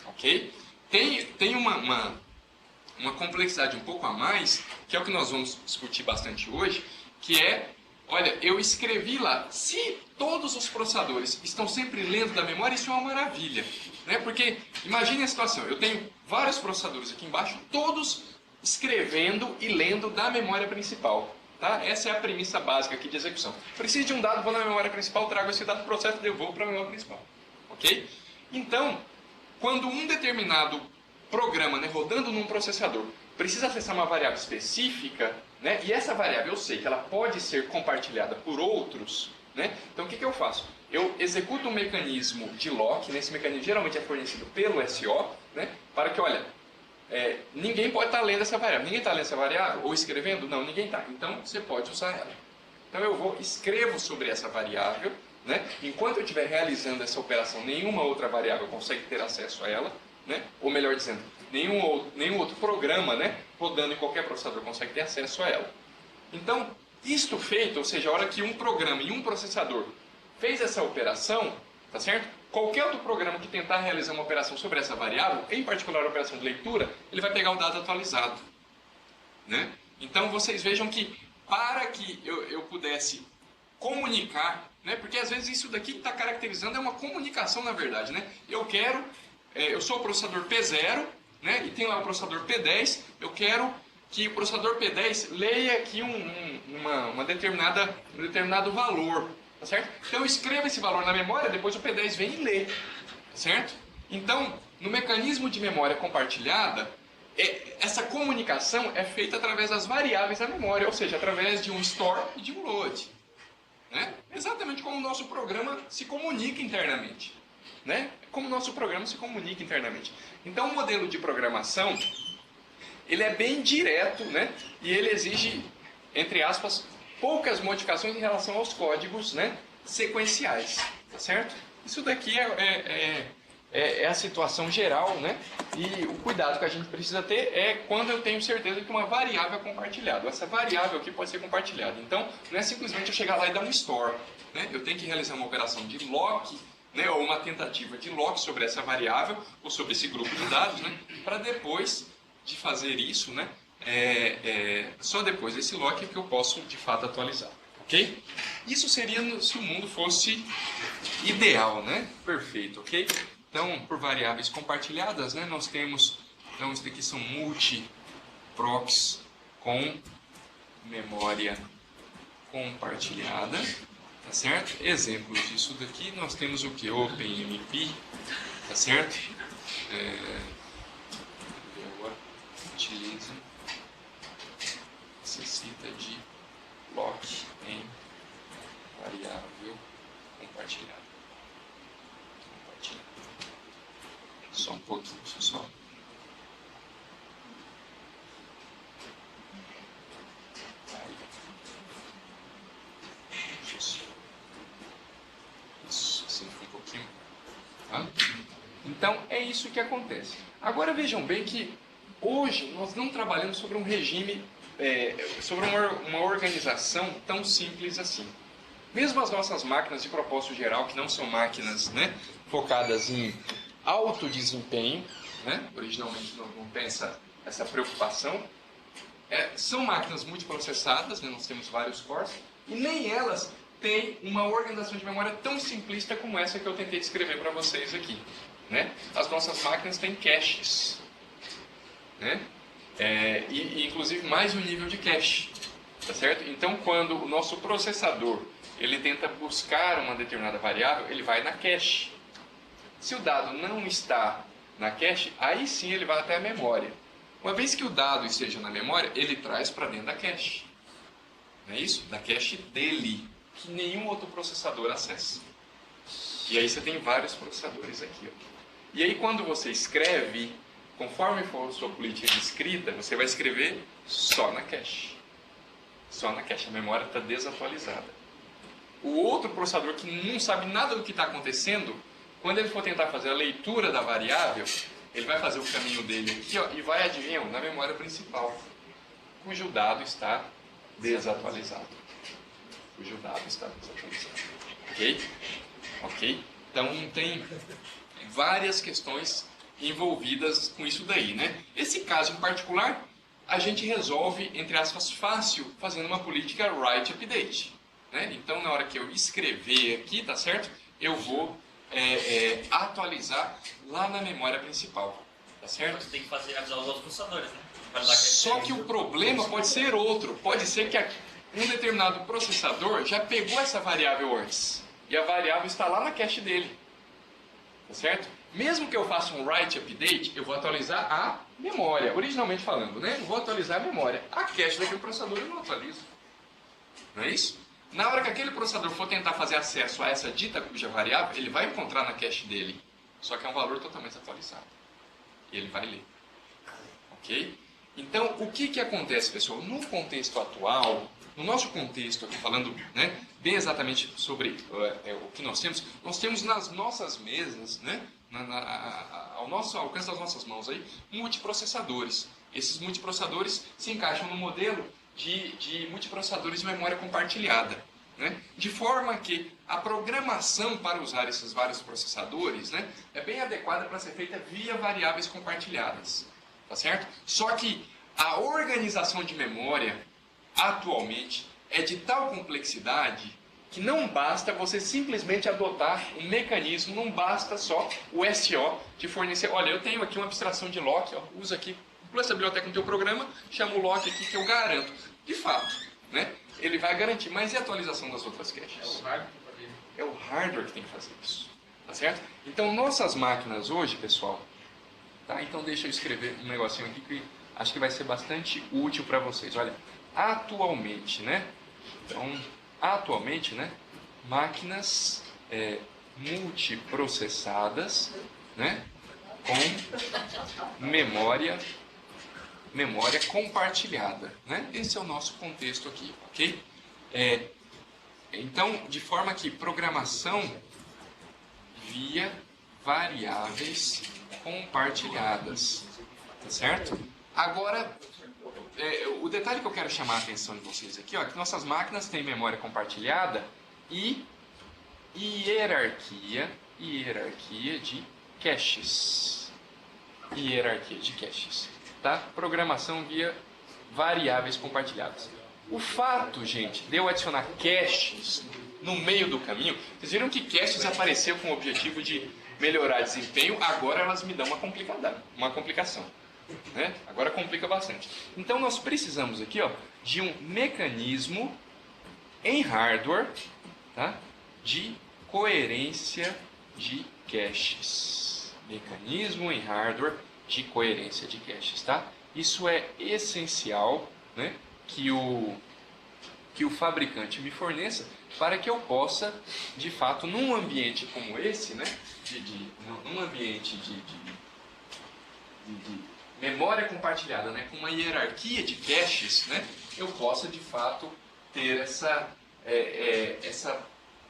Ok? Tem uma complexidade um pouco a mais, que é o que nós vamos discutir bastante hoje, que é, olha, eu escrevi lá, se todos os processadores estão sempre lendo da memória, isso é uma maravilha. Né? Porque, imagine a situação, eu tenho vários processadores aqui embaixo, todos escrevendo e lendo da memória principal. Tá? Essa é a premissa básica aqui de execução. Preciso de um dado, vou na memória principal, trago esse dado, processo e devolvo para a memória principal. Ok? Então, quando um determinado programa, né, rodando num processador precisa acessar uma variável específica, né, e essa variável eu sei que ela pode ser compartilhada por outros, né, então o que eu faço? Eu executo um mecanismo de lock, né, esse mecanismo geralmente é fornecido pelo SO, né, para que, olha, ninguém pode estar lendo essa variável. Ninguém está lendo essa variável ou escrevendo? Não, ninguém está. Então você pode usar ela. Então eu escrevo sobre essa variável, né? Enquanto eu estiver realizando essa operação, nenhuma outra variável consegue ter acesso a ela, né? Ou melhor dizendo, nenhum outro programa, né, rodando em qualquer processador consegue ter acesso a ela. Então, isto feito, ou seja, a hora que um programa e um processador fez essa operação, tá certo? Qualquer outro programa que tentar realizar uma operação sobre essa variável, em particular a operação de leitura, ele vai pegar o dado atualizado. Né? Então vocês vejam que para que eu pudesse comunicar, né? Porque às vezes isso daqui que está caracterizando é uma comunicação na verdade. Né? Eu sou o processador P0, né? E tem lá o processador P10, eu quero que o processador P10 leia aqui um determinado valor. Tá certo? Então eu escrevo esse valor na memória, depois o P10 vem e lê. Tá certo? Então, no mecanismo de memória compartilhada, essa comunicação é feita através das variáveis da memória, ou seja, através de um store e de um load. Né? Exatamente como o nosso programa se comunica internamente. Né? Como o nosso programa se comunica internamente. Então o modelo de programação, ele é bem direto, né? E ele exige, entre aspas, poucas modificações em relação aos códigos, né, sequenciais, tá certo? Isso daqui é a situação geral, né? E o cuidado que a gente precisa ter é quando eu tenho certeza que uma variável é compartilhada. Essa variável aqui pode ser compartilhada. Então, não é simplesmente eu chegar lá e dar um store, né? Eu tenho que realizar uma operação de lock, né, ou uma tentativa de lock sobre essa variável ou sobre esse grupo de dados, né, para depois de fazer isso, né, só depois desse lock que eu posso de fato atualizar, ok? Isso seria se o mundo fosse ideal, né? Perfeito, ok? Então, por variáveis compartilhadas, né, nós temos, então isso daqui são multiprocs com memória compartilhada, tá certo? Exemplos disso daqui, nós temos o que? OpenMP, tá certo? Utiliza, necessita de lock em variável compartilhada. Só um pouquinho, só. Isso, assim foi um pouquinho. Tá? Então é isso que acontece. Agora vejam bem que hoje nós não trabalhamos sobre um regime, sobre uma organização tão simples assim. Mesmo as nossas máquinas de propósito geral, que não são máquinas, né, focadas em alto desempenho, né, originalmente não tem essa preocupação, são máquinas multiprocessadas, né, nós temos vários cores, e nem elas têm uma organização de memória tão simplista como essa que eu tentei descrever para vocês aqui. Né? As nossas máquinas têm caches, né? E inclusive mais um nível de cache, tá certo? Então, quando o nosso processador ele tenta buscar uma determinada variável, ele vai na cache. Se o dado não está na cache, aí sim ele vai até a memória. Uma vez que o dado esteja na memória, ele traz para dentro da cache. Não é isso? Da cache dele, que nenhum outro processador acessa. E aí você tem vários processadores aqui, ó. E aí quando você escreve, conforme for a sua política de escrita, você vai escrever só na cache. Só na cache, a memória está desatualizada. O outro processador que não sabe nada do que está acontecendo, quando ele for tentar fazer a leitura da variável, ele vai fazer o caminho dele aqui, ó, e vai, adivinhar, na memória principal, cujo dado está desatualizado. Cujo dado está desatualizado. Ok? Ok? Então tem várias questões envolvidas com isso daí, né? Esse caso em particular, a gente resolve, entre aspas, fácil, fazendo uma política write update, né? Então, na hora que eu escrever aqui, tá certo? Eu vou atualizar lá na memória principal, tá certo? Você tem que avisar os outros processadores, né? Só que o problema pode ser outro. Pode ser que um determinado processador já pegou essa variável antes. E a variável está lá na cache dele. Tá certo? Mesmo que eu faça um write update, eu vou atualizar a memória. Originalmente falando, né? Eu vou atualizar a memória. A cache daquele processador eu não atualizo. Não é isso? Na hora que aquele processador for tentar fazer acesso a essa dita cuja variável, ele vai encontrar na cache dele. Só que é um valor totalmente atualizado. E ele vai ler. Ok? Então, o que acontece, pessoal? No contexto atual, no nosso contexto aqui, falando, né, bem exatamente sobre o que nós temos nas nossas mesas, né, ao nosso alcance das nossas mãos aí, multiprocessadores. Esses multiprocessadores se encaixam no modelo de multiprocessadores de memória compartilhada. Né? De forma que a programação para usar esses vários processadores, né, é bem adequada para ser feita via variáveis compartilhadas. Tá certo? Só que a organização de memória, atualmente, é de tal complexidade que não basta você simplesmente adotar um mecanismo, não basta só o SO de fornecer. Olha, eu tenho aqui uma abstração de lock, ó, uso aqui, inclui essa biblioteca no teu programa, chamo o lock aqui que eu garanto. De fato, né? Ele vai garantir, mas e a atualização das outras caches? É o hardware que tem que fazer isso. Tá certo? Então, nossas máquinas hoje, pessoal, tá? Então deixa eu escrever um negocinho aqui que acho que vai ser bastante útil para vocês. Olha, atualmente, né? Então, atualmente, né? Máquinas multiprocessadas, né? Com memória compartilhada, né? Esse é o nosso contexto aqui, ok? Então, de forma que programação via variáveis compartilhadas, tá certo? Agora, o detalhe que eu quero chamar a atenção de vocês aqui, ó, é que nossas máquinas têm memória compartilhada e hierarquia de caches. Hierarquia de caches, tá? Programação via variáveis compartilhadas. O fato, gente, de eu adicionar caches no meio do caminho, vocês viram que caches apareceu com o objetivo de melhorar desempenho, agora elas me dão uma complicação. Né? Agora complica bastante. Então nós precisamos aqui, ó, de um mecanismo em hardware, tá? De coerência de caches. Mecanismo em hardware de coerência de caches, tá? Isso é essencial, né? Que o fabricante me forneça para que eu possa, de fato, num ambiente como esse, né? Num ambiente de memória compartilhada, né, com uma hierarquia de caches, né, eu possa de fato ter essa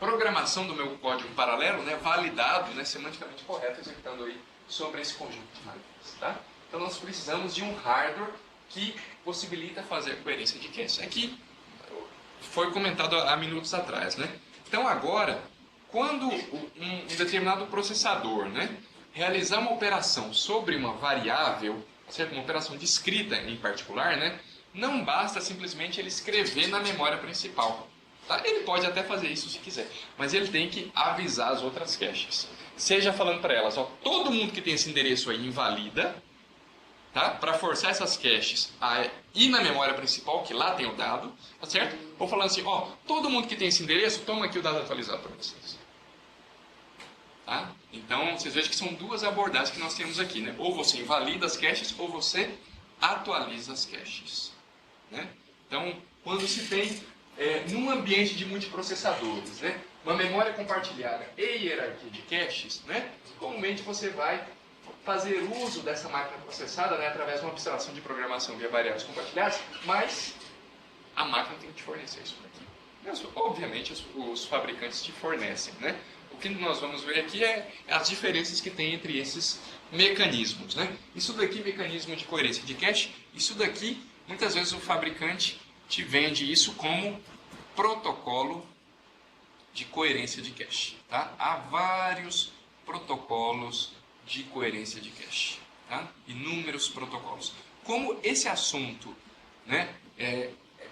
programação do meu código paralelo, né, validado, né, semanticamente correto, executando aí sobre esse conjunto de máquinas, tá? Então nós precisamos de um hardware que possibilita fazer a coerência de caches. Aqui foi comentado há minutos atrás, né? Então agora, quando um determinado processador, né, realizar uma operação sobre uma variável, certo? Uma operação discreta em particular, né, não basta simplesmente ele escrever na memória principal. Tá? Ele pode até fazer isso se quiser, mas ele tem que avisar as outras caches. Seja falando para elas, ó, todo mundo que tem esse endereço aí invalida, tá? Para forçar essas caches a ir na memória principal, que lá tem o dado, tá certo? Ou falando assim, ó, todo mundo que tem esse endereço, toma aqui o dado atualizado para vocês. Tá? Então, vocês vejam que são duas abordagens que nós temos aqui, né? Ou você invalida as caches, ou você atualiza as caches. Né? Então, quando se tem, num ambiente de multiprocessadores, né, uma memória compartilhada e hierarquia de caches, né, comumente você vai fazer uso dessa máquina processada, né, através de uma abstração de programação via variáveis compartilhadas, mas a máquina tem que te fornecer isso daqui. Mas, obviamente, os fabricantes te fornecem. Né? O que nós vamos ver aqui é as diferenças que tem entre esses mecanismos. Né? Isso daqui, mecanismo de coerência de cache, isso daqui, muitas vezes o fabricante te vende isso como protocolo de coerência de cache. Tá? Há vários protocolos de coerência de cache. Tá? Inúmeros protocolos. Como esse assunto, né,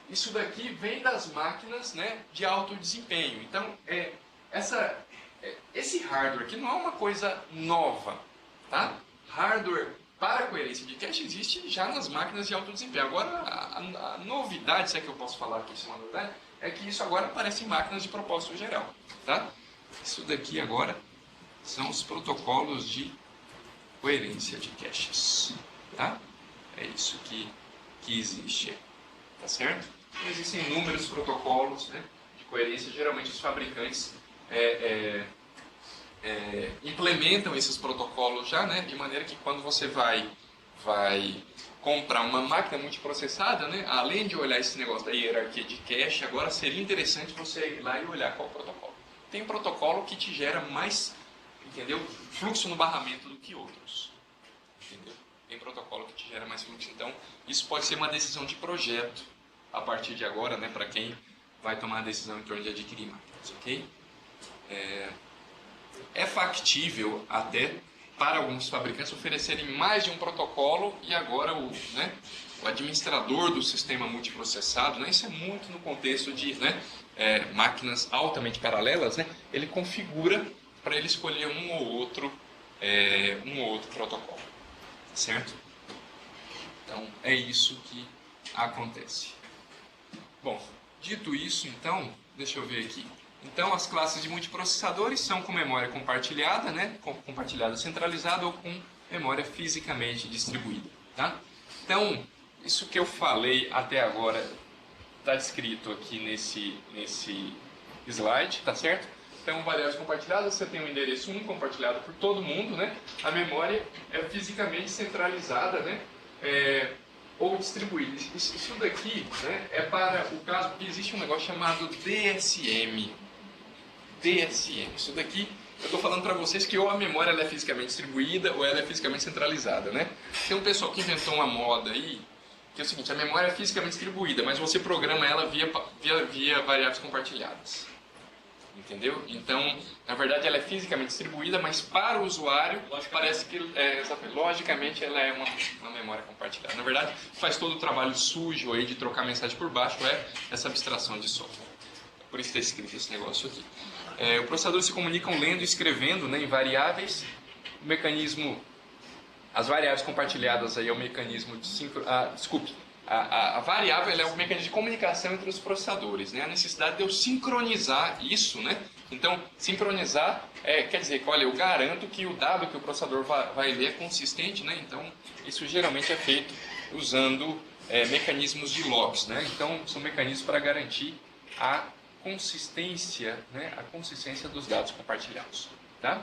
isso daqui vem das máquinas, né, de alto desempenho. Então, esse hardware aqui não é uma coisa nova. Tá? Hardware para coerência de cache existe já nas máquinas de alto desempenho. Agora, a novidade, se é que eu posso falar aqui, isso é uma novidade, é que isso agora aparece em máquinas de propósito geral. Tá? Isso daqui agora são os protocolos de coerência de caches. Tá? É isso que existe. Tá certo? Então, existem inúmeros protocolos, né, de coerência. Geralmente os fabricantes implementam esses protocolos já, né, de maneira que quando você vai comprar uma máquina multiprocessada, né, além de olhar esse negócio da hierarquia de cache, agora seria interessante você ir lá e olhar qual protocolo. Tem um protocolo que te gera mais, entendeu, fluxo no barramento do que outros. Entendeu? Tem protocolo que te gera mais fluxo. Então, isso pode ser uma decisão de projeto a partir de agora, né, para quem vai tomar a decisão em torno de adquirir máquinas, ok? É factível até para alguns fabricantes oferecerem mais de um protocolo e agora o administrador do sistema multiprocessado, né, isso é muito no contexto de, né, máquinas altamente paralelas, né, ele configura para ele escolher um ou outro protocolo, certo? Então é isso que acontece. Bom, dito isso, então, deixa eu ver aqui. Então, as classes de multiprocessadores são com memória compartilhada, né? Compartilhada centralizada ou com memória fisicamente distribuída. Tá? Então, isso que eu falei até agora está descrito aqui nesse slide, tá certo? Então, variáveis compartilhadas, você tem um endereço 1 compartilhado por todo mundo, né? A memória é fisicamente centralizada, né? Ou distribuída. Isso daqui, né, é para o caso que existe um negócio chamado DSM. DSM. Isso daqui, eu estou falando para vocês que ou a memória ela é fisicamente distribuída ou ela é fisicamente centralizada, né? Tem um pessoal que inventou uma moda aí, que é o seguinte, a memória é fisicamente distribuída, mas você programa ela via variáveis compartilhadas. Entendeu? Então, na verdade, ela é fisicamente distribuída, mas para o usuário, parece que, logicamente, ela é uma memória compartilhada. Na verdade, faz todo o trabalho sujo aí de trocar mensagem por baixo, essa abstração de software. Por isso está escrito esse negócio aqui. O processador se comunicam lendo e escrevendo, né, em variáveis. O mecanismo, as variáveis compartilhadas aí é o mecanismo de a variável ela é um mecanismo de comunicação entre os processadores, né? A necessidade de eu sincronizar isso, né? Então, sincronizar quer dizer que, olha, eu garanto que o dado que o processador vai ler é consistente, né? Então, isso geralmente é feito usando mecanismos de locks, né? Então, são mecanismos para garantir a consistência, né? A consistência dos dados compartilhados, tá?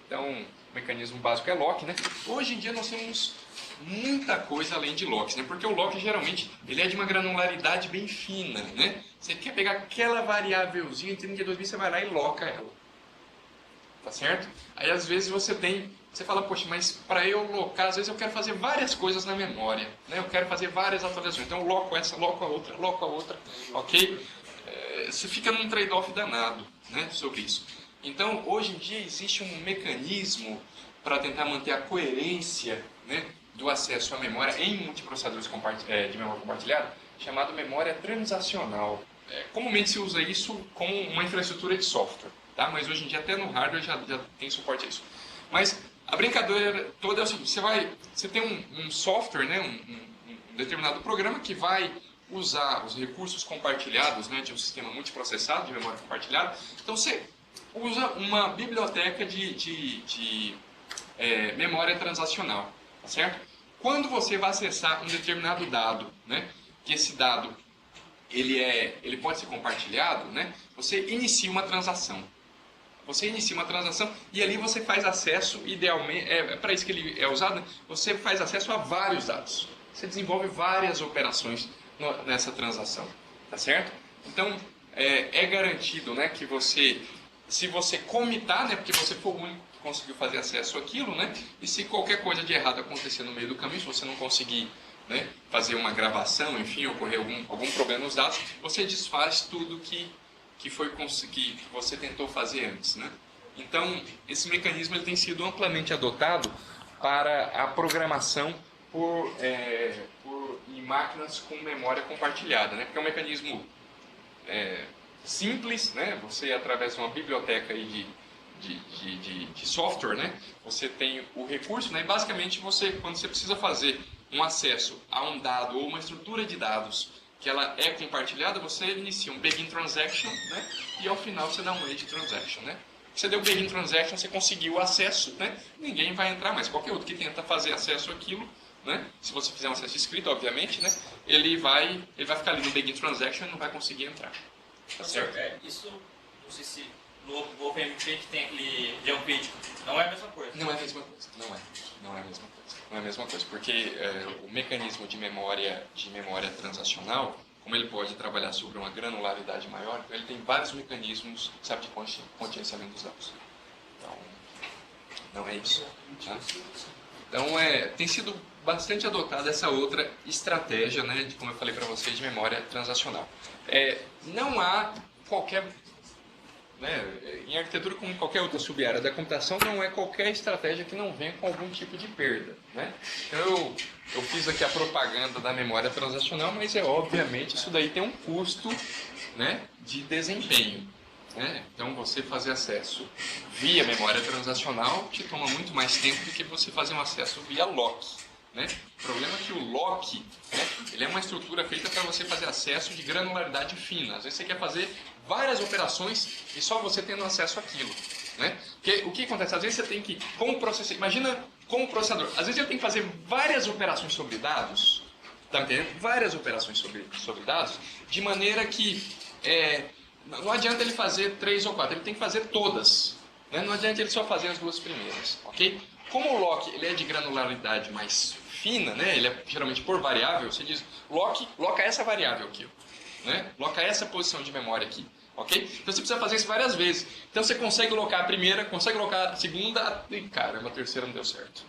Então, o mecanismo básico é lock, né? Hoje em dia nós temos muita coisa além de locks, né? Porque o lock geralmente ele é de uma granularidade bem fina, né? Você quer pegar aquela variávelzinha, em 32 bits, você vai lá e loca ela. Tá certo? Aí às vezes você fala, poxa, mas para eu locar, às vezes eu quero fazer várias coisas na memória, né? Eu quero fazer várias atualizações. Então eu loco essa, loco a outra, ok? você fica num trade-off danado, né, sobre isso. Então, hoje em dia, existe um mecanismo para tentar manter a coerência, né, do acesso à memória em multiprocessadores de memória compartilhada, chamado memória transacional. Comumente se usa isso como uma infraestrutura de software, tá? Mas hoje em dia até no hardware já tem suporte a isso. Mas a brincadeira toda é o seguinte: você tem um software, né, um determinado programa que vai usar os recursos compartilhados, né, de um sistema multiprocessado de memória compartilhada. Então você usa uma biblioteca de memória transacional, tá certo? Quando você vai acessar um determinado dado, né, que esse dado ele pode ser compartilhado, né, você inicia uma transação. Você inicia uma transação e ali você faz acesso, idealmente, para isso que ele é usado, né, você faz acesso a vários dados. Você desenvolve várias operações nessa transação, tá certo? Então, é garantido, né, que você, se você comitar, né, porque você foi o único que conseguiu fazer acesso àquilo, né, e se qualquer coisa de errado acontecer no meio do caminho, se você não conseguir, né, fazer uma gravação, enfim, ocorrer algum problema nos dados, você desfaz tudo que você tentou fazer antes, né? Então, esse mecanismo ele tem sido amplamente adotado para a programação em máquinas com memória compartilhada, né? Porque é um mecanismo simples, né? Você, através de uma biblioteca aí de software, né? Você tem o recurso, né? E basicamente quando você precisa fazer um acesso a um dado ou uma estrutura de dados que ela é compartilhada, você inicia um begin transaction, né? E ao final você dá um end transaction, né? Você deu begin transaction, você conseguiu o acesso, né? Ninguém vai entrar mais. Qualquer outro que tenta fazer acesso àquilo, né? Se você fizer um acesso escrito, obviamente, né? Ele vai ficar ali no begin transaction e não vai conseguir entrar. Tá certo? Isso, não sei se no OpenMP tem aquele jump, não é a mesma coisa. Não é a mesma coisa. Não é a mesma coisa. Não é a mesma coisa, porque o mecanismo de memória transacional, como ele pode trabalhar sobre uma granularidade maior, então ele tem vários mecanismos, sabe, de contingenciamento dos dados. Então, não é isso. Tá? Então, tem sido bastante adotada essa outra estratégia, né, de, como eu falei para vocês, de memória transacional. Não há qualquer... em arquitetura, como qualquer outra sub-área da computação, não é qualquer estratégia que não venha com algum tipo de perda, né? Então eu fiz aqui a propaganda da memória transacional, mas obviamente isso daí tem um custo, né, de desempenho, né? Então você fazer acesso via memória transacional te toma muito mais tempo do que você fazer um acesso via lock, né? O problema é que o lock, né, ele é uma estrutura feita para você fazer acesso de granularidade fina. Às vezes você quer fazer várias operações e só você tendo acesso àquilo, né? Porque o que acontece? Às vezes você tem que, como processador, imagina como processador, às vezes ele tem que fazer várias operações sobre dados, tá entendendo? Várias operações sobre dados, de maneira que não adianta ele fazer 3 ou 4, ele tem que fazer todas, né? Não adianta ele só fazer as 2 primeiras, ok? Como o lock ele é de granularidade mais fina, né? Ele é geralmente por variável, você diz loca essa variável aqui, né? Loca essa posição de memória aqui, ok? Então você precisa fazer isso várias vezes. Então você consegue locar a primeira, consegue locar a segunda, e caramba, a terceira não deu certo,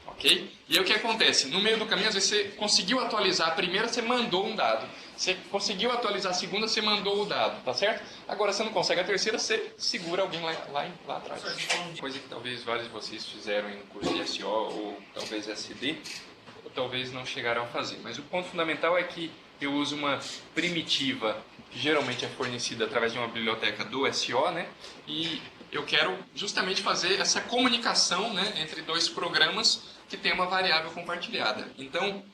ok? E aí o que acontece? No meio do caminho, às vezes você conseguiu atualizar a primeira, você mandou um dado. Você conseguiu atualizar a segunda, você mandou o dado, tá certo? Agora você não consegue a terceira, você segura alguém lá atrás. Coisa que talvez vários de vocês fizeram em curso de SO ou talvez SD, ou talvez não chegaram a fazer. Mas o ponto fundamental é que eu uso uma primitiva que geralmente é fornecida através de uma biblioteca do SO, né? E eu quero justamente fazer essa comunicação, né, entre 2 programas que tem uma variável compartilhada. Então,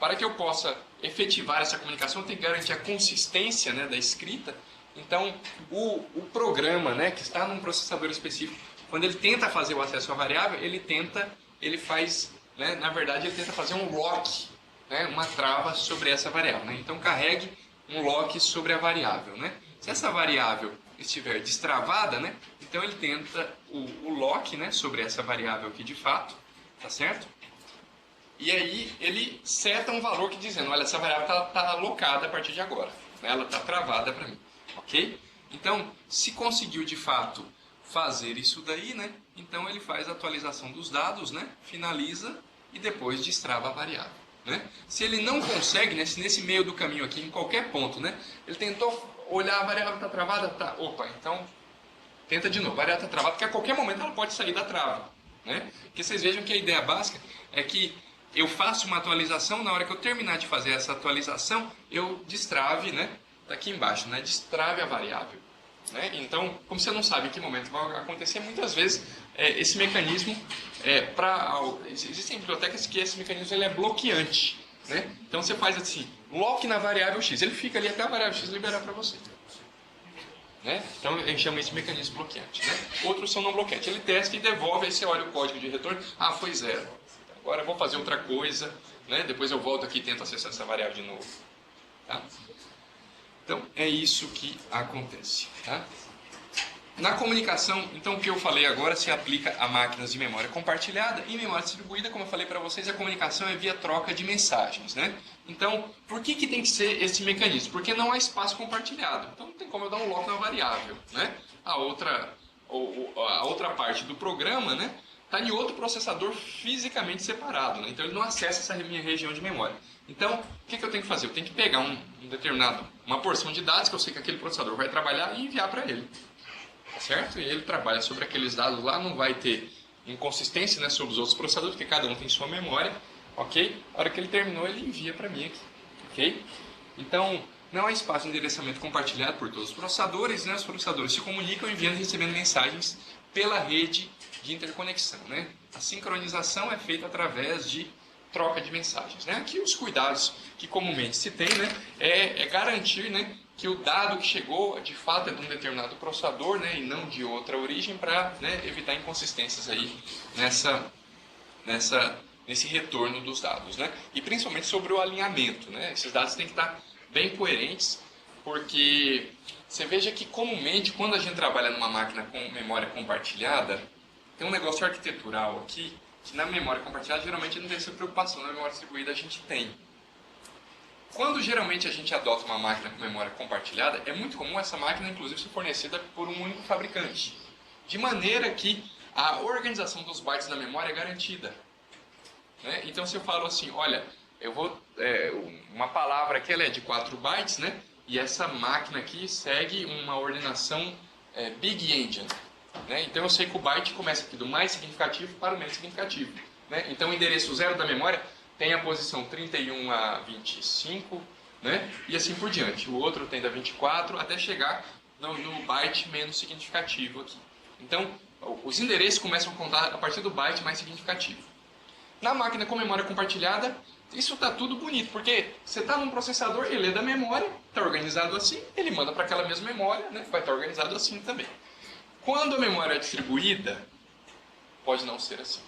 para que eu possa efetivar essa comunicação, eu tenho que garantir a consistência, né, da escrita. Então, o programa, né, que está num processador específico, quando ele tenta fazer o acesso à variável, ele faz, né, na verdade, ele tenta fazer um lock, né, uma trava sobre essa variável, né? Então, carregue um lock sobre a variável, né? Se essa variável estiver destravada, né, então ele tenta o lock, né, sobre essa variável aqui de fato, tá certo? E aí ele seta um valor que dizendo, olha, essa variável está locada a partir de agora, né? Ela está travada para mim, ok? Então, se conseguiu de fato fazer isso daí, né, então ele faz a atualização dos dados, né, finaliza e depois destrava a variável, né? Se ele não consegue, né, se nesse meio do caminho aqui, em qualquer ponto, né, ele tentou olhar a variável está travada, tá, opa, então tenta de novo, a variável está travada, porque a qualquer momento ela pode sair da trava, né? Porque vocês vejam que a ideia básica é que eu faço uma atualização, na hora que eu terminar de fazer essa atualização, eu destrave, né? Tá aqui embaixo, né? Destrave a variável. Né? Então, como você não sabe em que momento vai acontecer, muitas vezes esse mecanismo, existem bibliotecas que esse mecanismo ele é bloqueante. Né? Então você faz assim, lock na variável x, ele fica ali até a variável x liberar para você. Né? Então a gente chama esse mecanismo bloqueante. Né? Outros são não bloqueantes, ele testa e devolve, aí você olha o código de retorno, foi 0. Agora eu vou fazer outra coisa, né? Depois eu volto aqui e tento acessar essa variável de novo. Tá? Então, é isso que acontece. Tá? Na comunicação, então, o que eu falei agora se aplica a máquinas de memória compartilhada. Em memória distribuída, como eu falei para vocês, a comunicação é via troca de mensagens. Né? Então, por que tem que ser esse mecanismo? Porque não há espaço compartilhado. Então, não tem como eu dar um lock na variável. Né? A outra parte do programa, né, está em outro processador fisicamente separado. Né? Então, ele não acessa essa minha região de memória. Então, o que eu tenho que fazer? Eu tenho que pegar uma porção de dados que eu sei que aquele processador vai trabalhar e enviar para ele. Tá certo? E ele trabalha sobre aqueles dados lá, não vai ter inconsistência, né, sobre os outros processadores, porque cada um tem sua memória. Ok? A hora que ele terminou, ele envia para mim aqui. Ok? Então, não há espaço de endereçamento compartilhado por todos os processadores. Né? Os processadores se comunicam enviando e recebendo mensagens pela rede de interconexão. Né? A sincronização é feita através de troca de mensagens. Né? Aqui os cuidados que comumente se tem, né, é garantir, né, que o dado que chegou de fato é de um determinado processador, né, e não de outra origem, para, né, evitar inconsistências aí nesse retorno dos dados. Né? E principalmente sobre o alinhamento. Né? Esses dados têm que estar bem coerentes, porque você veja que comumente quando a gente trabalha numa máquina com memória compartilhada, tem um negócio arquitetural aqui, que na memória compartilhada geralmente não tem essa preocupação, na memória distribuída a gente tem. Quando geralmente a gente adota uma máquina com memória compartilhada, é muito comum essa máquina inclusive ser fornecida por um único fabricante. De maneira que a organização dos bytes da memória é garantida. Né? Então se eu falo assim, olha, uma palavra aqui ela é de 4 bytes, né? E essa máquina aqui segue uma ordenação Big Endian. Né? Então eu sei que o byte começa aqui do mais significativo para o menos significativo. Né? Então o endereço 0 da memória tem a posição 31 a 25, né? E assim por diante. O outro tem da 24 até chegar no byte menos significativo aqui. Então os endereços começam a contar a partir do byte mais significativo. Na máquina com memória compartilhada, isso está tudo bonito, porque você está num processador, ele é da memória, está organizado assim, ele manda para aquela mesma memória, né? Vai estar organizado assim também. Quando a memória é distribuída, pode não ser assim.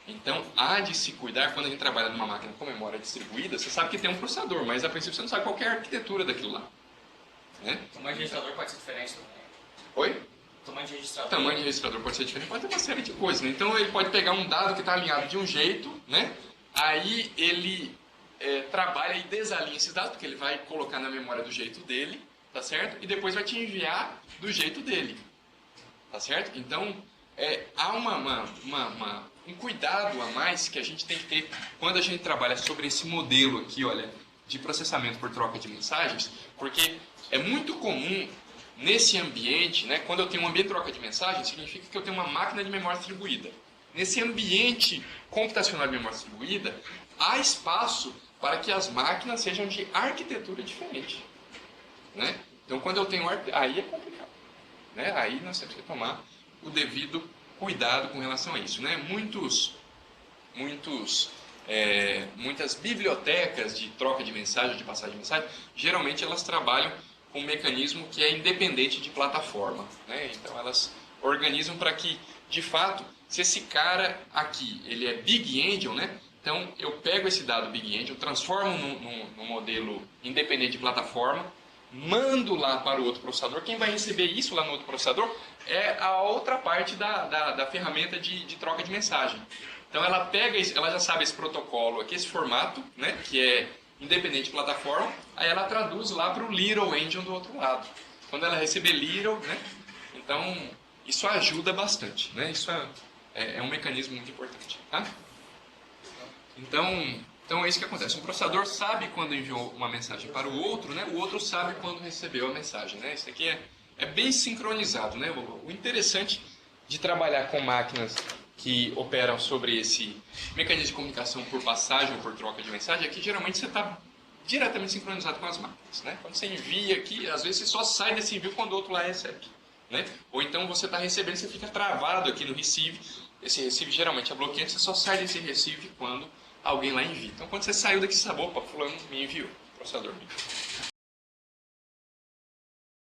Então, há de se cuidar, quando a gente trabalha numa máquina com memória distribuída, você sabe que tem um processador, mas a princípio você não sabe qual é a arquitetura daquilo lá. Né? O tamanho de registrador pode ser diferente também. Oi? O tamanho de registrador. O tamanho de registrador pode ser diferente, pode ter uma série de coisas. Né? Então, ele pode pegar um dado que está alinhado de um jeito, né? Aí ele trabalha e desalinha esses dados, porque ele vai colocar na memória do jeito dele, tá certo? E depois vai te enviar do jeito dele, tá certo? Então, há um cuidado a mais que a gente tem que ter quando a gente trabalha sobre esse modelo aqui, olha, de processamento por troca de mensagens, porque é muito comum nesse ambiente, né, quando eu tenho um ambiente de troca de mensagens, significa que eu tenho uma máquina de memória distribuída. Nesse ambiente computacional de memória distribuída, há espaço para que as máquinas sejam de arquitetura diferente. Né? Então, quando eu tenho... Aí é complicado. Né? Aí nós temos que tomar o devido cuidado com relação a isso. Né? Muitas bibliotecas de troca de mensagem, de passagem de mensagem, geralmente elas trabalham com um mecanismo que é independente de plataforma. Né? Então, elas organizam para que, de fato, se esse cara aqui ele é Big Endian, né? Então eu pego esse dado Big Endian, transformo num modelo independente de plataforma, mando lá para o outro processador. Quem vai receber isso lá no outro processador é a outra parte da ferramenta de troca de mensagem. Então ela pega isso, ela já sabe esse protocolo aqui, esse formato, né, que é independente de plataforma, aí ela traduz lá para o Little Endian do outro lado. Quando ela receber Little, né, então isso ajuda bastante, né, isso é um mecanismo muito importante. Tá? Então, Então é isso que acontece. Um processador sabe quando enviou uma mensagem para o outro, né? O outro sabe quando recebeu a mensagem, né? Isso aqui é bem sincronizado, né? O interessante de trabalhar com máquinas que operam sobre esse mecanismo de comunicação por passagem ou por troca de mensagem é que geralmente você está diretamente sincronizado com as máquinas, né? Quando você envia aqui, às vezes você só sai desse envio quando o outro lá recebe, né? Ou então você está recebendo, você fica travado aqui no receive. Esse receive geralmente é bloqueante, você só sai desse receive quando alguém lá envia. Então quando você saiu daqui, você sabe, opa, fulano me enviou, o processador me enviou.